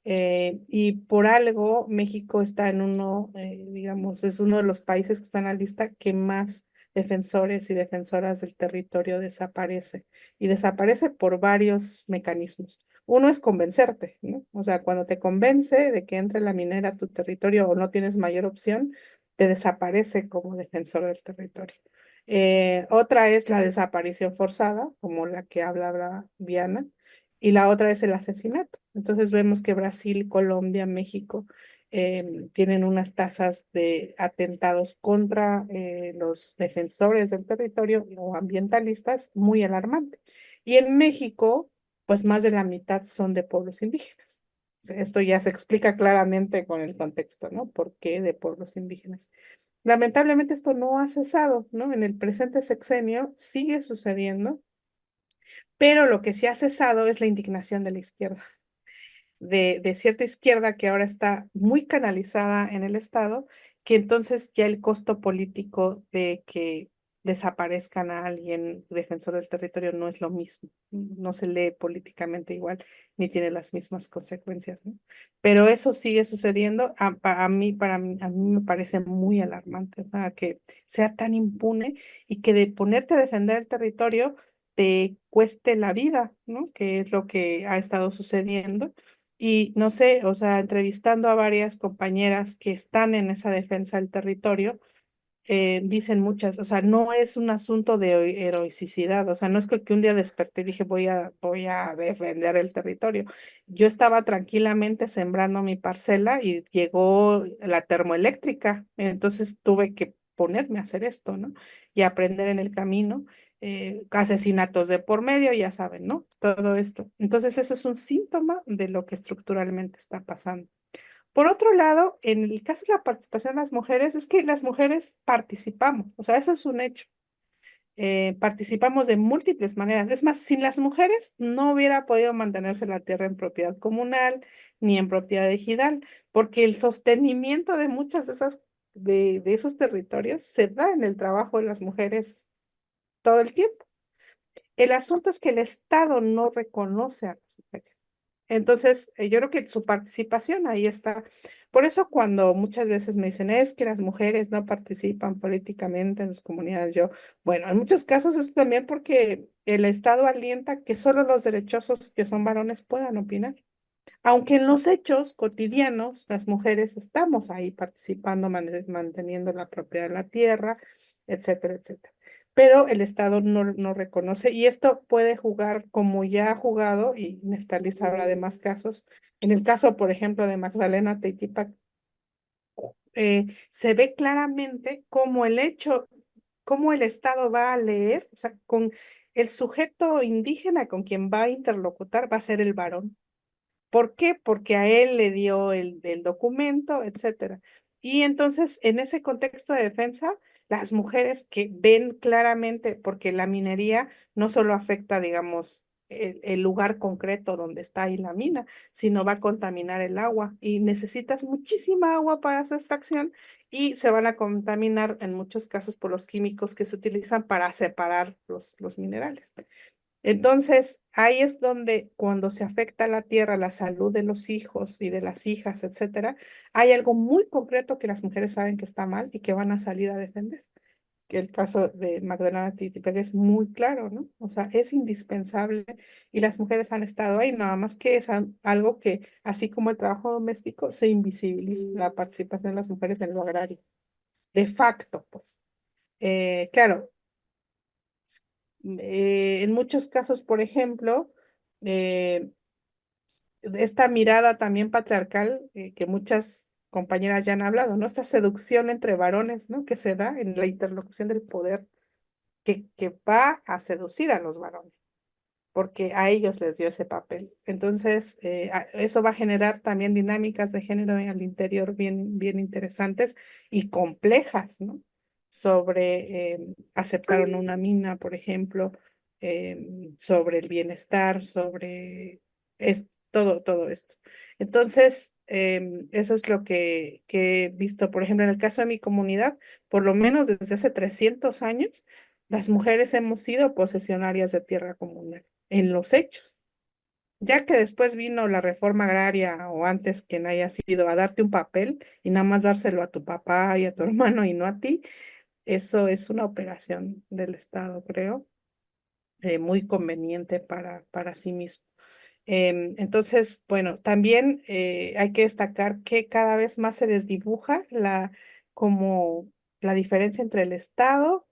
Y por algo México está digamos, es uno de los países que están en la lista que más defensores y defensoras del territorio desaparece. Y desaparece por varios mecanismos. Uno es convencerte, ¿no? O sea, cuando te convence de que entre la minera a tu territorio o no tienes mayor opción, te desaparece como defensor del territorio. Otra es la desaparición forzada, como la que habla Diana, y la otra es el asesinato. Entonces vemos que Brasil, Colombia, México tienen unas tasas de atentados contra los defensores del territorio o ambientalistas muy alarmantes. Y en México, pues más de la mitad son de pueblos indígenas. Esto ya se explica claramente con el contexto, ¿no? ¿Por qué de pueblos indígenas? Lamentablemente esto no ha cesado, ¿no? En el presente sexenio sigue sucediendo, pero lo que sí ha cesado es la indignación de la izquierda, de cierta izquierda que ahora está muy canalizada en el Estado, que entonces ya el costo político de que desaparezcan a alguien defensor del territorio no es lo mismo, no se lee políticamente igual, ni tiene las mismas consecuencias, ¿no? Pero eso sigue sucediendo, a mí me parece muy alarmante, o sea, que sea tan impune y que de ponerte a defender el territorio te cueste la vida, ¿no? Que es lo que ha estado sucediendo. Y no sé, o sea, entrevistando a varias compañeras que están en esa defensa del territorio, dicen muchas, o sea, no es un asunto de heroicidad, o sea, no es que un día desperté y dije voy a defender el territorio. Yo estaba tranquilamente sembrando mi parcela y llegó la termoeléctrica, entonces tuve que ponerme a hacer esto, ¿no? Y aprender en el camino. Asesinatos de por medio, ya saben, ¿no? Todo esto. Entonces, eso es un síntoma de lo que estructuralmente está pasando. Por otro lado, en el caso de la participación de las mujeres, es que las mujeres participamos, o sea, eso es un hecho. Participamos de múltiples maneras. Es más, sin las mujeres no hubiera podido mantenerse la tierra en propiedad comunal ni en propiedad ejidal, porque el sostenimiento de muchas de de esos territorios se da en el trabajo de las mujeres todo el tiempo. El asunto es que el Estado no reconoce a las mujeres. Entonces, yo creo que su participación ahí está. Por eso cuando muchas veces me dicen, es que las mujeres no participan políticamente en sus comunidades, yo, bueno, en muchos casos es también porque el Estado alienta que solo los derechosos que son varones puedan opinar. Aunque en los hechos cotidianos las mujeres estamos ahí participando, manteniendo la propiedad de la tierra, etcétera, etcétera. Pero el Estado no reconoce y esto puede jugar como ya ha jugado, y Neftalí habla de más casos. En el caso, por ejemplo, de Magdalena Teitipac, se ve claramente cómo el hecho, cómo el Estado va a leer, o sea, con el sujeto indígena con quien va a interlocutar va a ser el varón. ¿Por qué? Porque a él le dio el documento, etcétera. Y entonces, en ese contexto de defensa, las mujeres que ven claramente, porque la minería no solo afecta, digamos, el lugar concreto donde está ahí la mina, sino va a contaminar el agua y necesitas muchísima agua para su extracción y se van a contaminar en muchos casos por los químicos que se utilizan para separar los minerales. Entonces, ahí es donde cuando se afecta la tierra, la salud de los hijos y de las hijas, etcétera, hay algo muy concreto que las mujeres saben que está mal y que van a salir a defender. Que el caso de Magdalena Titipec es muy claro, ¿no? O sea, es indispensable y las mujeres han estado ahí, nada más que es algo que, así como el trabajo doméstico, se invisibiliza la participación de las mujeres en lo agrario. De facto, pues. Claro, en muchos casos, por ejemplo, eh, esta mirada también patriarcal que muchas compañeras ya han hablado, ¿no? Esta seducción entre varones, ¿no? Que se da en la interlocución del poder, que va a seducir a los varones, porque a ellos les dio ese papel. Entonces, eso va a generar también dinámicas de género al interior bien interesantes y complejas, ¿no? Sobre aceptar o no una mina, por ejemplo, sobre el bienestar, sobre todo esto. Entonces, eso es lo que he visto, por ejemplo, en el caso de mi comunidad, por lo menos desde hace 300 años, las mujeres hemos sido posesionarias de tierra comunal en los hechos. Ya que después vino la reforma agraria o antes quien haya sido a darte un papel y nada más dárselo a tu papá y a tu hermano y no a ti, eso es una operación del Estado, creo, muy conveniente para sí mismo. Entonces, bueno, también hay que destacar que cada vez más se desdibuja como la diferencia entre el Estado,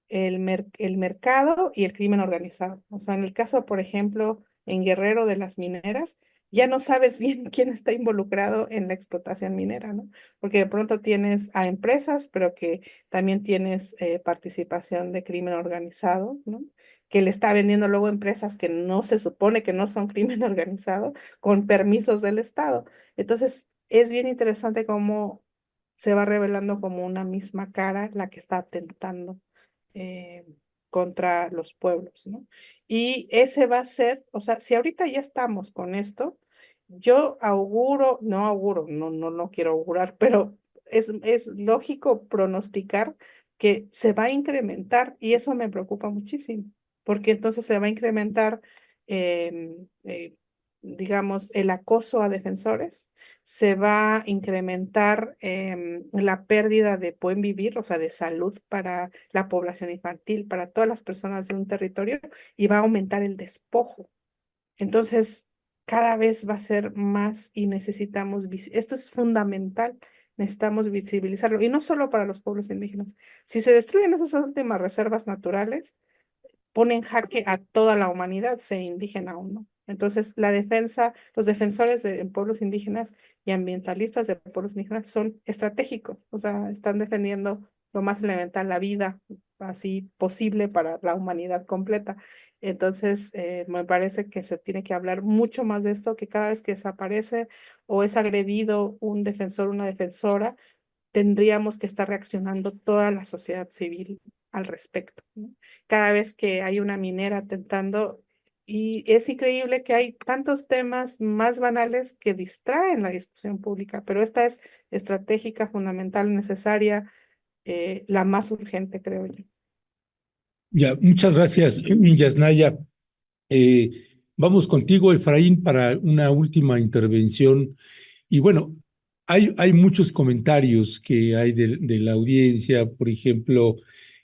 el mercado y el crimen organizado. O sea, en el caso, por ejemplo, en Guerrero de las mineras, ya no sabes bien quién está involucrado en la explotación minera, ¿no? Porque de pronto tienes a empresas, pero que también tienes participación de crimen organizado, ¿no? Que le está vendiendo luego a empresas que no se supone que no son crimen organizado, con permisos del Estado. Entonces, es bien interesante cómo se va revelando como una misma cara la que está atentando eh, contra los pueblos, ¿no? Y ese va a ser, o sea, si ahorita ya estamos con esto, yo auguro, no auguro, no quiero augurar, pero es lógico pronosticar que se va a incrementar y eso me preocupa muchísimo, porque entonces se va a incrementar, digamos, el acoso a defensores, se va a incrementar la pérdida de buen vivir, o sea, de salud para la población infantil, para todas las personas de un territorio, y va a aumentar el despojo. Entonces, cada vez va a ser más y necesitamos, esto es fundamental, necesitamos visibilizarlo, y no solo para los pueblos indígenas. Si se destruyen esas últimas reservas naturales, pone en jaque a toda la humanidad, sea indígena o no. Entonces, la defensa, los defensores de pueblos indígenas y ambientalistas de pueblos indígenas son estratégicos, o sea, están defendiendo lo más elemental, la vida así posible para la humanidad completa. Entonces, me parece que se tiene que hablar mucho más de esto, que cada vez que desaparece o es agredido un defensor, una defensora, tendríamos que estar reaccionando toda la sociedad civil al respecto, ¿no? Cada vez que hay una minera atentando, y es increíble que hay tantos temas más banales que distraen la discusión pública, pero esta es estratégica, fundamental, necesaria, la más urgente, creo yo. Ya, muchas gracias, Yasnaya. Eh, Vamos contigo, Efraín, para una última intervención. Y bueno, hay muchos comentarios que hay de la audiencia, por ejemplo,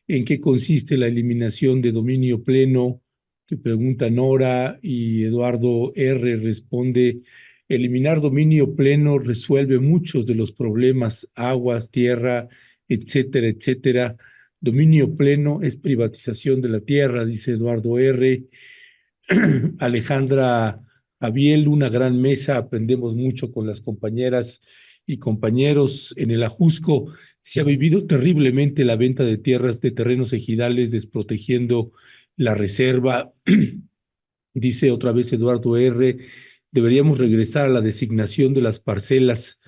en qué consiste la eliminación de dominio pleno, que pregunta Nora, y Eduardo R. responde: eliminar dominio pleno resuelve muchos de los problemas, aguas, tierra, etcétera, etcétera. Dominio pleno es privatización de la tierra, dice Eduardo R. Alejandra Abiel, una gran mesa, aprendemos mucho con las compañeras y compañeros. En el Ajusco se ha vivido terriblemente la venta de tierras, de terrenos ejidales, desprotegiendo la reserva. Dice otra vez Eduardo R., deberíamos regresar a la designación de las parcelas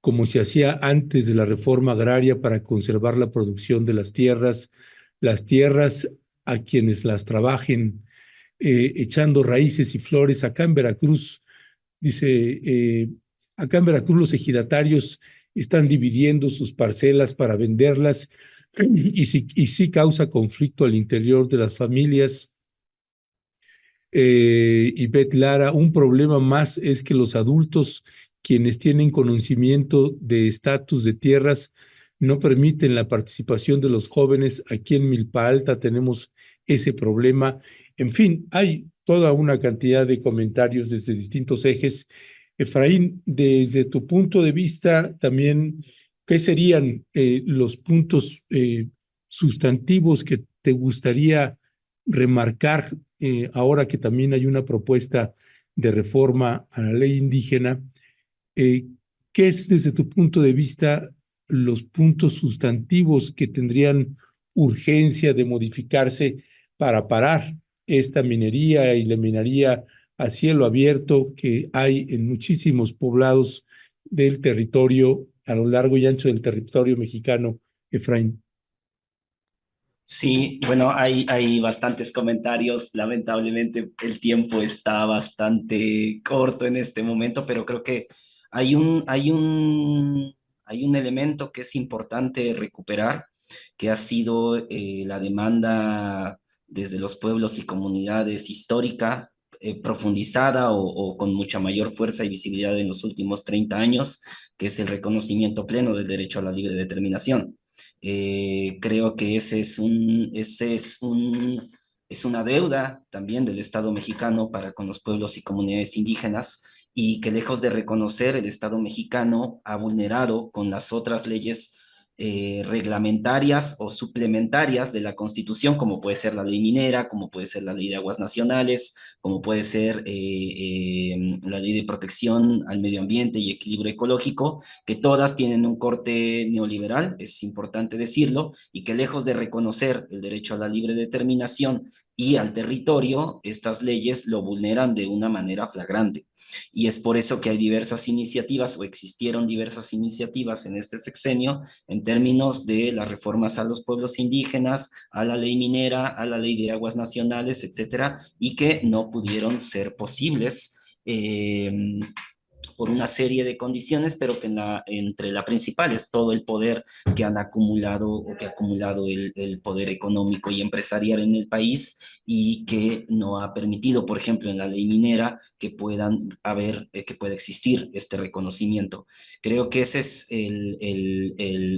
como se hacía antes de la reforma agraria para conservar la producción de las tierras a quienes las trabajen, echando raíces y flores. Acá en Veracruz, dice, acá en Veracruz los ejidatarios están dividiendo sus parcelas para venderlas y sí causa conflicto al interior de las familias. Y Bet Lara, un problema más es que los adultos, quienes tienen conocimiento de estatus de tierras, no permiten la participación de los jóvenes. Aquí en Milpa Alta tenemos ese problema. En fin, hay toda una cantidad de comentarios desde distintos ejes. Efraín, desde tu punto de vista también, ¿qué serían los puntos sustantivos que te gustaría remarcar ahora que también hay una propuesta de reforma a la ley indígena? ¿Qué es desde tu punto de vista los puntos sustantivos que tendrían urgencia de modificarse para parar esta minería y la minería a cielo abierto que hay en muchísimos poblados del territorio, a lo largo y ancho del territorio mexicano, Efraín? Sí, bueno, hay bastantes comentarios. Lamentablemente el tiempo está bastante corto en este momento, pero creo que hay un elemento que es importante recuperar, que ha sido la demanda desde los pueblos y comunidades histórica, profundizada o con mucha mayor fuerza y visibilidad en los últimos 30 años, que es el reconocimiento pleno del derecho a la libre determinación. Creo que es una deuda también del Estado mexicano para con los pueblos y comunidades indígenas, y que lejos de reconocer, el Estado mexicano ha vulnerado con las otras leyes reglamentarias o suplementarias de la Constitución, como puede ser la ley minera, como puede ser la ley de aguas nacionales, como puede ser la ley de protección al medio ambiente y equilibrio ecológico, que todas tienen un corte neoliberal, es importante decirlo, y que lejos de reconocer el derecho a la libre determinación y al territorio, estas leyes lo vulneran de una manera flagrante. Y es por eso que hay diversas iniciativas, o existieron diversas iniciativas en este sexenio, en términos de las reformas a los pueblos indígenas, a la ley minera, a la ley de aguas nacionales, etcétera, y que no pudieron ser posibles por una serie de condiciones, pero que entre la principal es todo el poder que han acumulado o que ha acumulado el poder económico y empresarial en el país, y que no ha permitido, por ejemplo, en la ley minera que que pueda existir este reconocimiento. Creo que ese es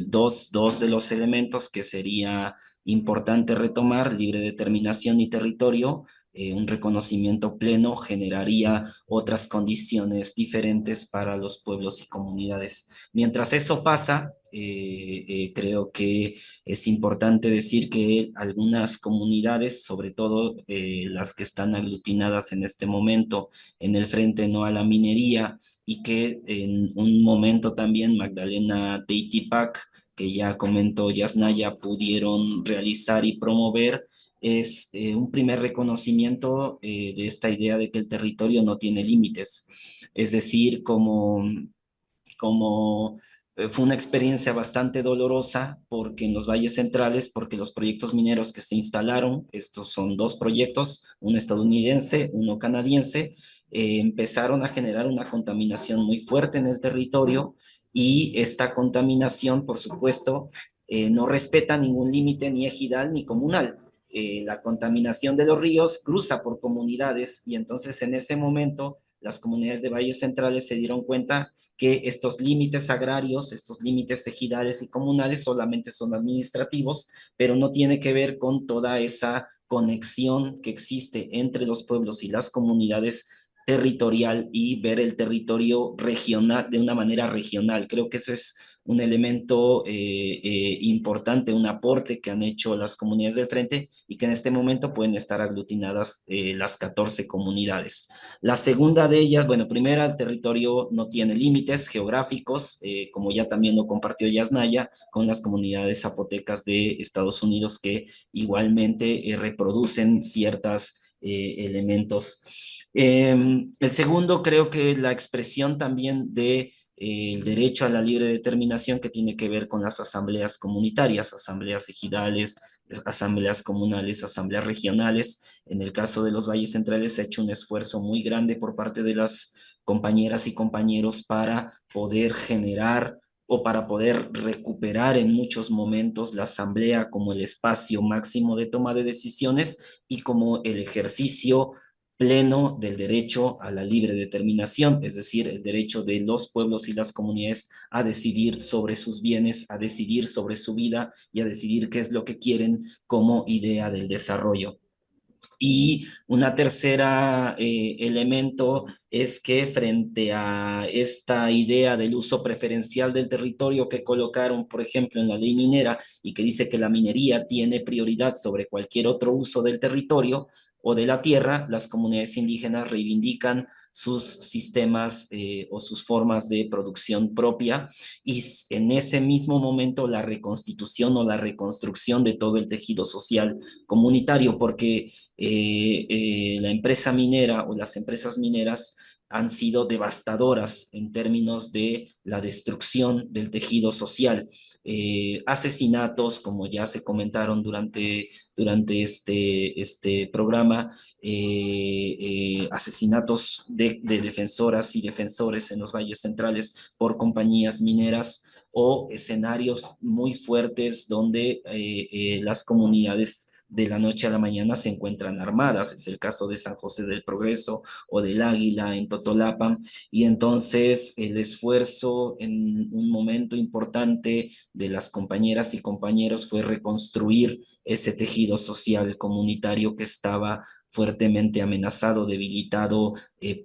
dos de los elementos que sería importante retomar: libre determinación y territorio. Un reconocimiento pleno generaría otras condiciones diferentes para los pueblos y comunidades. Mientras eso pasa, creo que es importante decir que algunas comunidades, sobre todo las que están aglutinadas en este momento en el Frente No a la Minería, y que en un momento también Magdalena Teitipac, que ya comentó Yasnaya, pudieron realizar y promover, es un primer reconocimiento de esta idea de que el territorio no tiene límites. Es decir, como fue una experiencia bastante dolorosa, porque en los valles centrales, porque los proyectos mineros que se instalaron, estos son dos proyectos, uno estadounidense, uno canadiense, empezaron a generar una contaminación muy fuerte en el territorio, y esta contaminación, por supuesto, no respeta ningún límite ni ejidal ni comunal. La contaminación de los ríos cruza por comunidades, y entonces en ese momento las comunidades de valles centrales se dieron cuenta que estos límites agrarios, estos límites ejidales y comunales solamente son administrativos, pero no tiene que ver con toda esa conexión que existe entre los pueblos y las comunidades territorial, y ver el territorio regional de una manera regional. Creo que eso es un elemento importante, un aporte que han hecho las comunidades del Frente, y que en este momento pueden estar aglutinadas las 14 comunidades. La segunda de ellas, bueno, primera, el territorio no tiene límites geográficos, como ya también lo compartió Yasnaya, con las comunidades zapotecas de Estados Unidos, que igualmente reproducen ciertos elementos. El segundo, creo que la expresión también de el derecho a la libre determinación, que tiene que ver con las asambleas comunitarias, asambleas ejidales, asambleas comunales, asambleas regionales. En el caso de los valles centrales se ha hecho un esfuerzo muy grande por parte de las compañeras y compañeros para poder generar o para poder recuperar en muchos momentos la asamblea como el espacio máximo de toma de decisiones y como el ejercicio pleno del derecho a la libre determinación, es decir, el derecho de los pueblos y las comunidades a decidir sobre sus bienes, a decidir sobre su vida y a decidir qué es lo que quieren como idea del desarrollo. Y una tercera elemento es que, frente a esta idea del uso preferencial del territorio que colocaron, por ejemplo, en la ley minera, y que dice que la minería tiene prioridad sobre cualquier otro uso del territorio o de la tierra, las comunidades indígenas reivindican sus sistemas o sus formas de producción propia, y en ese mismo momento la reconstitución o la reconstrucción de todo el tejido social comunitario, porque la empresa minera o las empresas mineras han sido devastadoras en términos de la destrucción del tejido social. Asesinatos, como ya se comentaron durante este programa, asesinatos de defensoras y defensores en los valles centrales por compañías mineras, o escenarios muy fuertes donde las comunidades de la noche a la mañana se encuentran armadas. Es el caso de San José del Progreso o del Águila en Totolapan, y entonces el esfuerzo en un momento importante de las compañeras y compañeros fue reconstruir ese tejido social comunitario que estaba fuertemente amenazado, debilitado,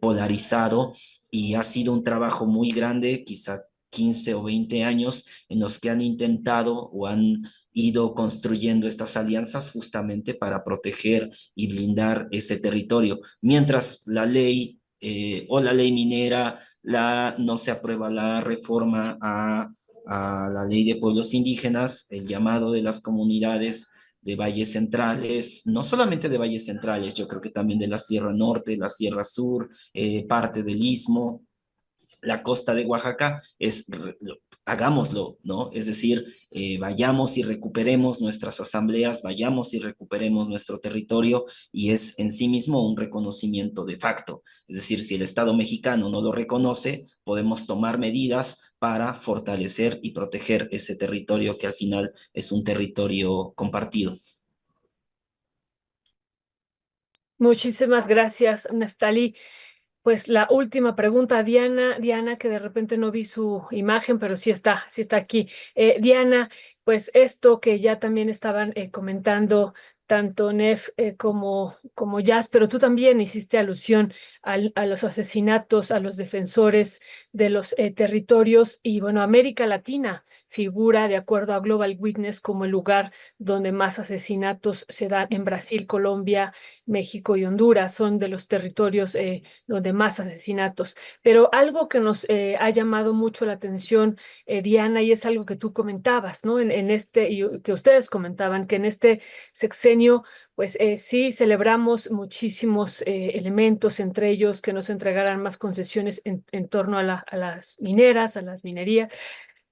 polarizado, y ha sido un trabajo muy grande, quizá 15 o 20 años en los que han intentado o han ido construyendo estas alianzas justamente para proteger y blindar ese territorio. Mientras la ley o la ley minera, no se aprueba la reforma a la ley de pueblos indígenas, el llamado de las comunidades de valles centrales, no solamente de valles centrales, yo creo que también de la Sierra Norte, la Sierra Sur, parte del Istmo, la costa de Oaxaca, hagámoslo, ¿no? Es decir, vayamos y recuperemos nuestras asambleas, vayamos y recuperemos nuestro territorio, y es en sí mismo un reconocimiento de facto. Es decir, si el Estado mexicano no lo reconoce, podemos tomar medidas para fortalecer y proteger ese territorio que al final es un territorio compartido. Muchísimas gracias, Neftalí. Pues la última pregunta, Diana, que de repente no vi su imagen, pero sí está aquí. Diana, pues esto que ya también estaban comentando tanto Nef como Jazz, pero tú también hiciste alusión a los asesinatos, a los defensores de los territorios, y bueno, América Latina figura, de acuerdo a Global Witness, como el lugar donde más asesinatos se dan en Brasil, Colombia, México y Honduras. Son de los territorios donde más asesinatos. Pero algo que nos ha llamado mucho la atención, Diana, y es algo que tú comentabas, ¿no? Y que ustedes comentaban, que en este sexenio, pues sí celebramos muchísimos elementos, entre ellos que nos entregaran más concesiones en torno a las mineras, a las minerías.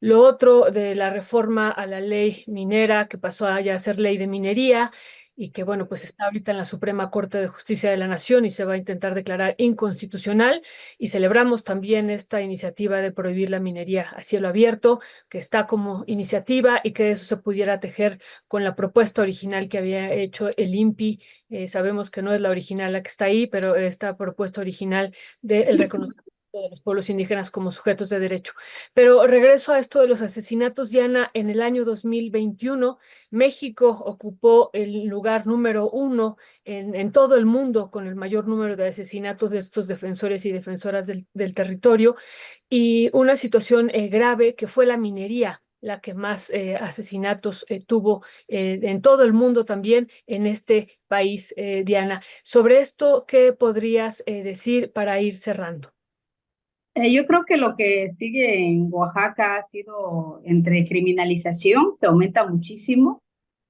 Lo otro de la reforma a la ley minera, que pasó a ya ser ley de minería, y que, bueno, pues está ahorita en la Suprema Corte de Justicia de la Nación y se va a intentar declarar inconstitucional. Y celebramos también esta iniciativa de prohibir la minería a cielo abierto, que está como iniciativa, y que eso se pudiera tejer con la propuesta original que había hecho el INPI. Sabemos que no es la original la que está ahí, pero esta propuesta original del reconocimiento de los pueblos indígenas como sujetos de derecho. Pero regreso a esto de los asesinatos, Diana. En el año 2021, México ocupó el lugar número 1 en todo el mundo con el mayor número de asesinatos de estos defensores y defensoras del territorio, y una situación grave, que fue la minería la que más asesinatos tuvo en todo el mundo, también en este país. Diana, sobre esto, ¿qué podrías decir para ir cerrando? Yo creo que lo que sigue en Oaxaca ha sido entre criminalización, que aumenta muchísimo,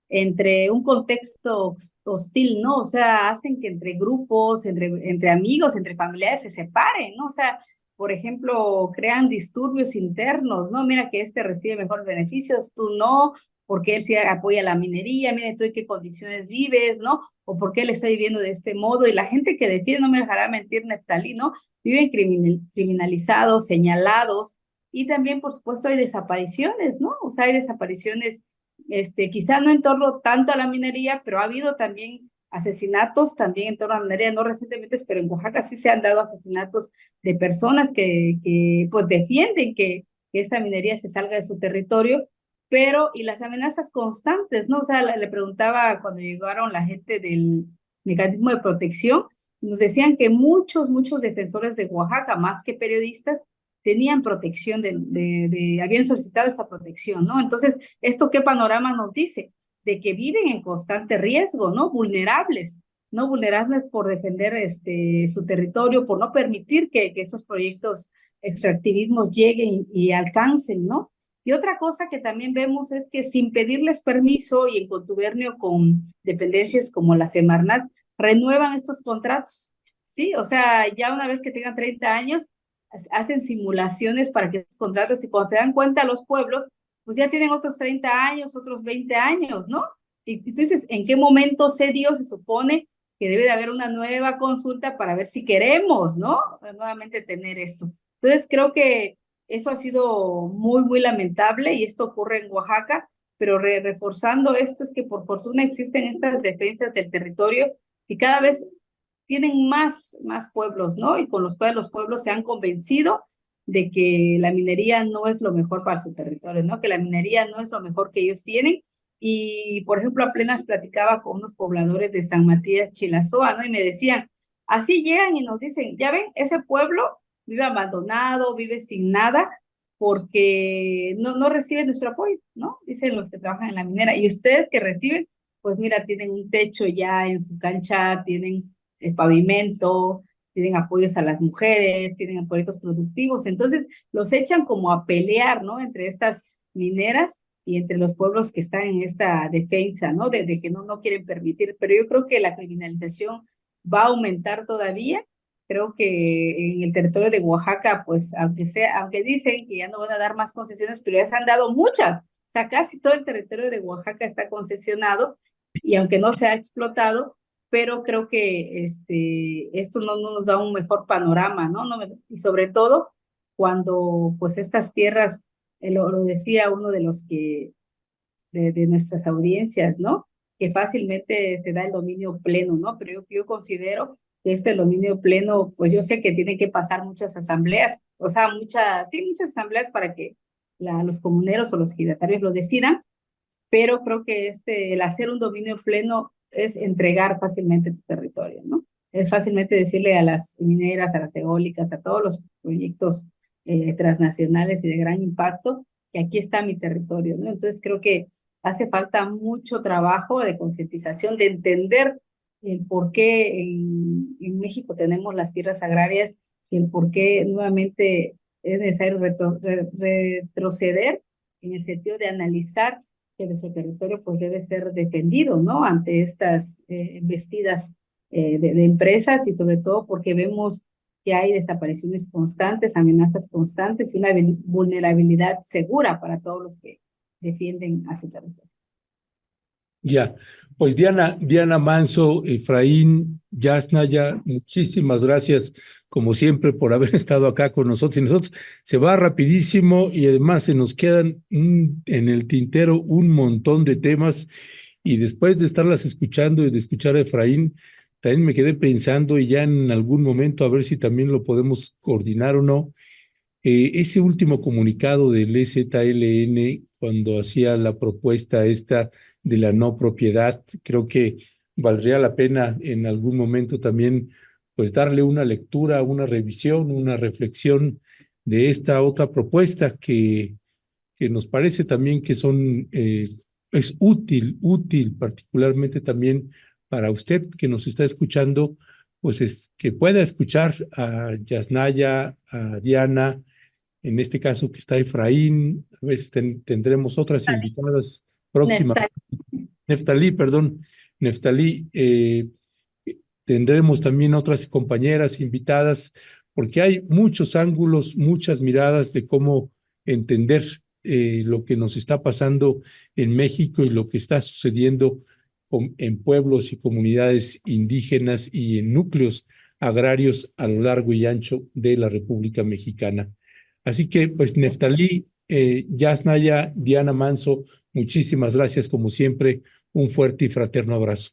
entre un contexto hostil, ¿no? O sea, hacen que entre grupos, entre amigos, entre familiares se separen, ¿no? O sea, por ejemplo, crean disturbios internos, ¿no? Mira que este recibe mejores beneficios, tú no, porque él sí apoya la minería, mira tú en qué condiciones vives, ¿no? O por qué él está viviendo de este modo, y la gente que defiende, no me dejará mentir Neftalí, ¿no? Viven criminalizados, señalados, y también, por supuesto, hay desapariciones, ¿no? O sea, hay desapariciones, quizá no en torno tanto a la minería, pero ha habido también asesinatos también en torno a la minería, no recientemente, pero en Oaxaca sí se han dado asesinatos de personas que pues defienden que esta minería se salga de su territorio, pero, y las amenazas constantes, ¿no? O sea, le preguntaba cuando llegaron la gente del mecanismo de protección, nos decían que muchos defensores de Oaxaca, más que periodistas, tenían protección, habían solicitado esta protección, ¿no? Entonces, ¿esto qué panorama nos dice? De que viven en constante riesgo, ¿no? Vulnerables, ¿no? Vulnerables por defender su territorio, por no permitir que esos proyectos extractivismos lleguen y alcancen, ¿no? Y otra cosa que también vemos es que sin pedirles permiso y en contubernio con dependencias como la Semarnat, renuevan estos contratos, ¿sí? O sea, ya una vez que tengan 30 años, hacen simulaciones para que esos contratos, y cuando se dan cuenta los pueblos, pues ya tienen otros 30 años, otros 20 años, ¿no? Y tú dices, ¿en qué momento se supone que debe de haber una nueva consulta para ver si queremos, ¿no? Nuevamente tener esto. Entonces, creo que eso ha sido muy lamentable, y esto ocurre en Oaxaca, pero reforzando esto es que por fortuna existen estas defensas del territorio y cada vez tienen más pueblos, ¿no? Y con los cuales los pueblos se han convencido de que la minería no es lo mejor para su territorio, ¿no? Que la minería no es lo mejor que ellos tienen. Y, por ejemplo, apenas platicaba con unos pobladores de San Matías, Chilazoa, ¿no? Y me decían, así llegan y nos dicen, ya ven, ese pueblo vive abandonado, vive sin nada, porque no reciben nuestro apoyo, ¿no? Dicen los que trabajan en la minera. Y ustedes que reciben, pues mira, tienen un techo ya en su cancha, tienen el pavimento, tienen apoyos a las mujeres, tienen apoyos productivos. Entonces, los echan como a pelear, ¿no? Entre estas mineras y entre los pueblos que están en esta defensa, ¿no? De que no quieren permitir. Pero yo creo que la criminalización va a aumentar todavía. Creo que en el territorio de Oaxaca, pues, aunque dicen que ya no van a dar más concesiones, pero ya se han dado muchas. O sea, casi todo el territorio de Oaxaca está concesionado y aunque no se ha explotado, pero creo que esto no nos da un mejor panorama, ¿no? Y sobre todo cuando, pues, estas tierras, lo decía uno de los que, de nuestras audiencias, ¿no? Que fácilmente se da el dominio pleno, ¿no? Pero yo considero que este dominio pleno, pues yo sé que tienen que pasar muchas asambleas, o sea, muchas asambleas para que los comuneros o los ejidatarios lo decidan, pero creo que el hacer un dominio pleno es entregar fácilmente tu territorio, ¿no? Es fácilmente decirle a las mineras, a las eólicas, a todos los proyectos transnacionales y de gran impacto, que aquí está mi territorio, ¿no? Entonces creo que hace falta mucho trabajo de concientización, de entender el por qué en México tenemos las tierras agrarias y el por qué nuevamente es necesario retroceder en el sentido de analizar que nuestro territorio pues debe ser defendido, ¿no? Ante estas embestidas de empresas y sobre todo porque vemos que hay desapariciones constantes, amenazas constantes y una vulnerabilidad segura para todos los que defienden a su territorio. Ya, pues Diana Manso, Efraín, Yasnaya, muchísimas gracias como siempre por haber estado acá con nosotros. Y nosotros se va rapidísimo y además se nos quedan en el tintero un montón de temas y después de estarlas escuchando y de escuchar a Efraín, también me quedé pensando y ya en algún momento a ver si también lo podemos coordinar o no. Ese último comunicado del EZLN cuando hacía la propuesta esta de la no propiedad, creo que valdría la pena en algún momento también pues darle una lectura, una revisión, una reflexión de esta otra propuesta que nos parece también que es útil particularmente también para usted que nos está escuchando, pues es que pueda escuchar a Yasnaya, a Diana, en este caso que está Efraín, a veces tendremos otras invitadas próximas. Neftalí, tendremos también otras compañeras invitadas, porque hay muchos ángulos, muchas miradas de cómo entender lo que nos está pasando en México y lo que está sucediendo en pueblos y comunidades indígenas y en núcleos agrarios a lo largo y ancho de la República Mexicana. Así que, pues, Neftalí, Yasnaya, Diana Manso, muchísimas gracias como siempre. Un fuerte y fraterno abrazo.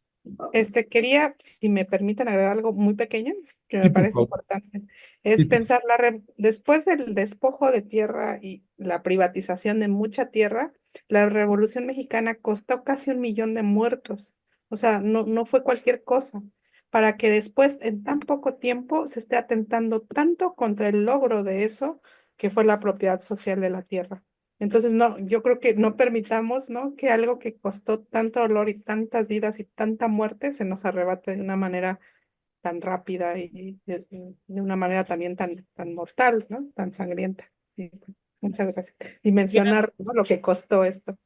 Quería, si me permiten agregar algo muy pequeño, que Sí, me por parece favor. importante, es Sí, pensar después del despojo de tierra y la privatización de mucha tierra, la Revolución Mexicana costó casi 1 millón de muertos. O sea, no fue cualquier cosa. Para que después, en tan poco tiempo, se esté atentando tanto contra el logro de eso, que fue la propiedad social de la tierra. Entonces, no, yo creo que no permitamos, ¿no?, que algo que costó tanto dolor y tantas vidas y tanta muerte se nos arrebate de una manera tan rápida y de una manera también tan mortal, ¿no?, tan sangrienta. Y, muchas gracias. Y mencionar, ¿no?, lo que costó esto.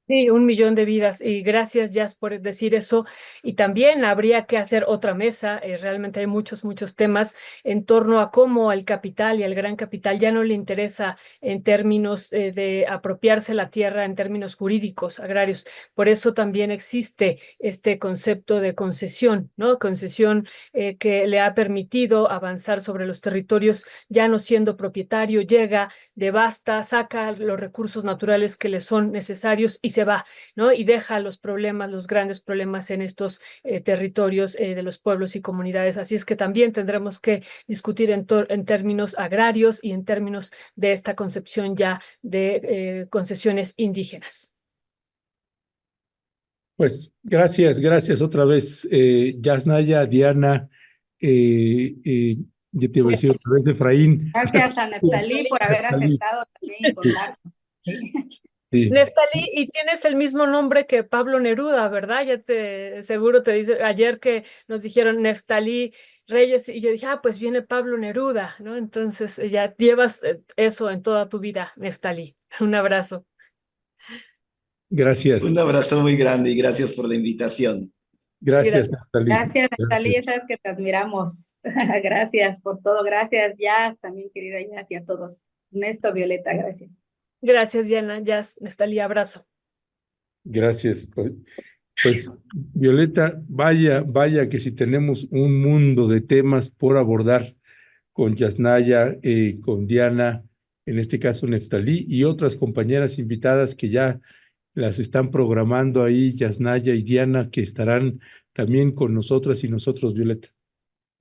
Sí, 1 millón de vidas. Y gracias, Jazz, por decir eso. Y también habría que hacer otra mesa. Realmente hay muchos temas en torno a cómo el capital y el gran capital ya no le interesa en términos de apropiarse la tierra en términos jurídicos, agrarios. Por eso también existe este concepto de concesión, ¿no? Concesión que le ha permitido avanzar sobre los territorios, ya no siendo propietario, llega, devasta, saca los recursos naturales que le son necesarios y se va, ¿no? Y deja los problemas, los grandes problemas en estos territorios de los pueblos y comunidades. Así es que también tendremos que discutir en términos agrarios y en términos de esta concepción ya de concesiones indígenas. pues gracias otra vez, Yasnaya, Diana. Yo te iba a decir otra vez Efraín. Gracias a Neftalí por haber Neftalí. aceptado también en contacto. Sí. Sí. Neftalí, y tienes el mismo nombre que Pablo Neruda, ¿verdad? Seguro te dice, ayer que nos dijeron Neftalí Reyes, y yo dije, pues viene Pablo Neruda, ¿no? Entonces ya llevas eso en toda tu vida, Neftalí. Un abrazo. Gracias. Un abrazo muy grande y gracias por la invitación. Gracias, Neftalí. Gracias, Neftalí, sabes que te admiramos. Gracias por todo, gracias, Jazz, también querida Jazz, y a todos. Ernesto, Violeta, gracias. Gracias, Diana. Jazz, Neftalí, abrazo. Gracias. Pues, Violeta, vaya que si tenemos un mundo de temas por abordar con Yasnaya, con Diana, en este caso Neftalí, y otras compañeras invitadas que ya las están programando ahí, Yasnaya y Diana, que estarán también con nosotras y nosotros, Violeta.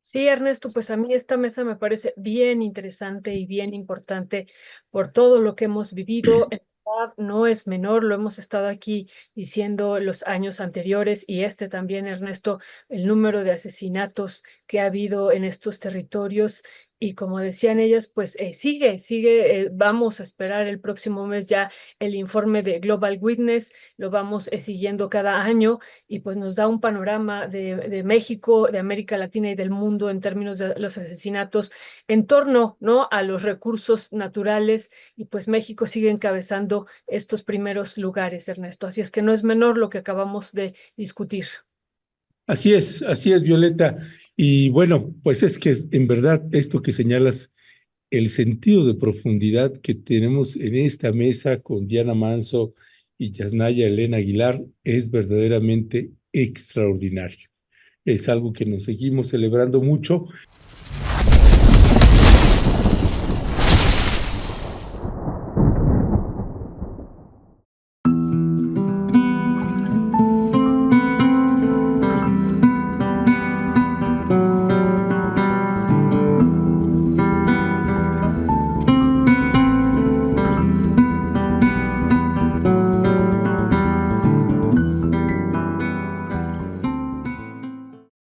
Sí, Ernesto, pues a mí esta mesa me parece bien interesante y bien importante por todo lo que hemos vivido. En verdad, no es menor, lo hemos estado aquí diciendo los años anteriores y este también, Ernesto, el número de asesinatos que ha habido en estos territorios. Y como decían ellas, pues sigue, vamos a esperar el próximo mes ya el informe de Global Witness, lo vamos siguiendo cada año y pues nos da un panorama de México, de América Latina y del mundo en términos de los asesinatos en torno, ¿no?, a los recursos naturales, y pues México sigue encabezando estos primeros lugares, Ernesto. Así es que no es menor lo que acabamos de discutir. Así es, Violeta. Y bueno, pues es que en verdad esto que señalas, el sentido de profundidad que tenemos en esta mesa con Diana Manso y Yasnaya Elena Aguilar es verdaderamente extraordinario. Es algo que nos seguimos celebrando mucho.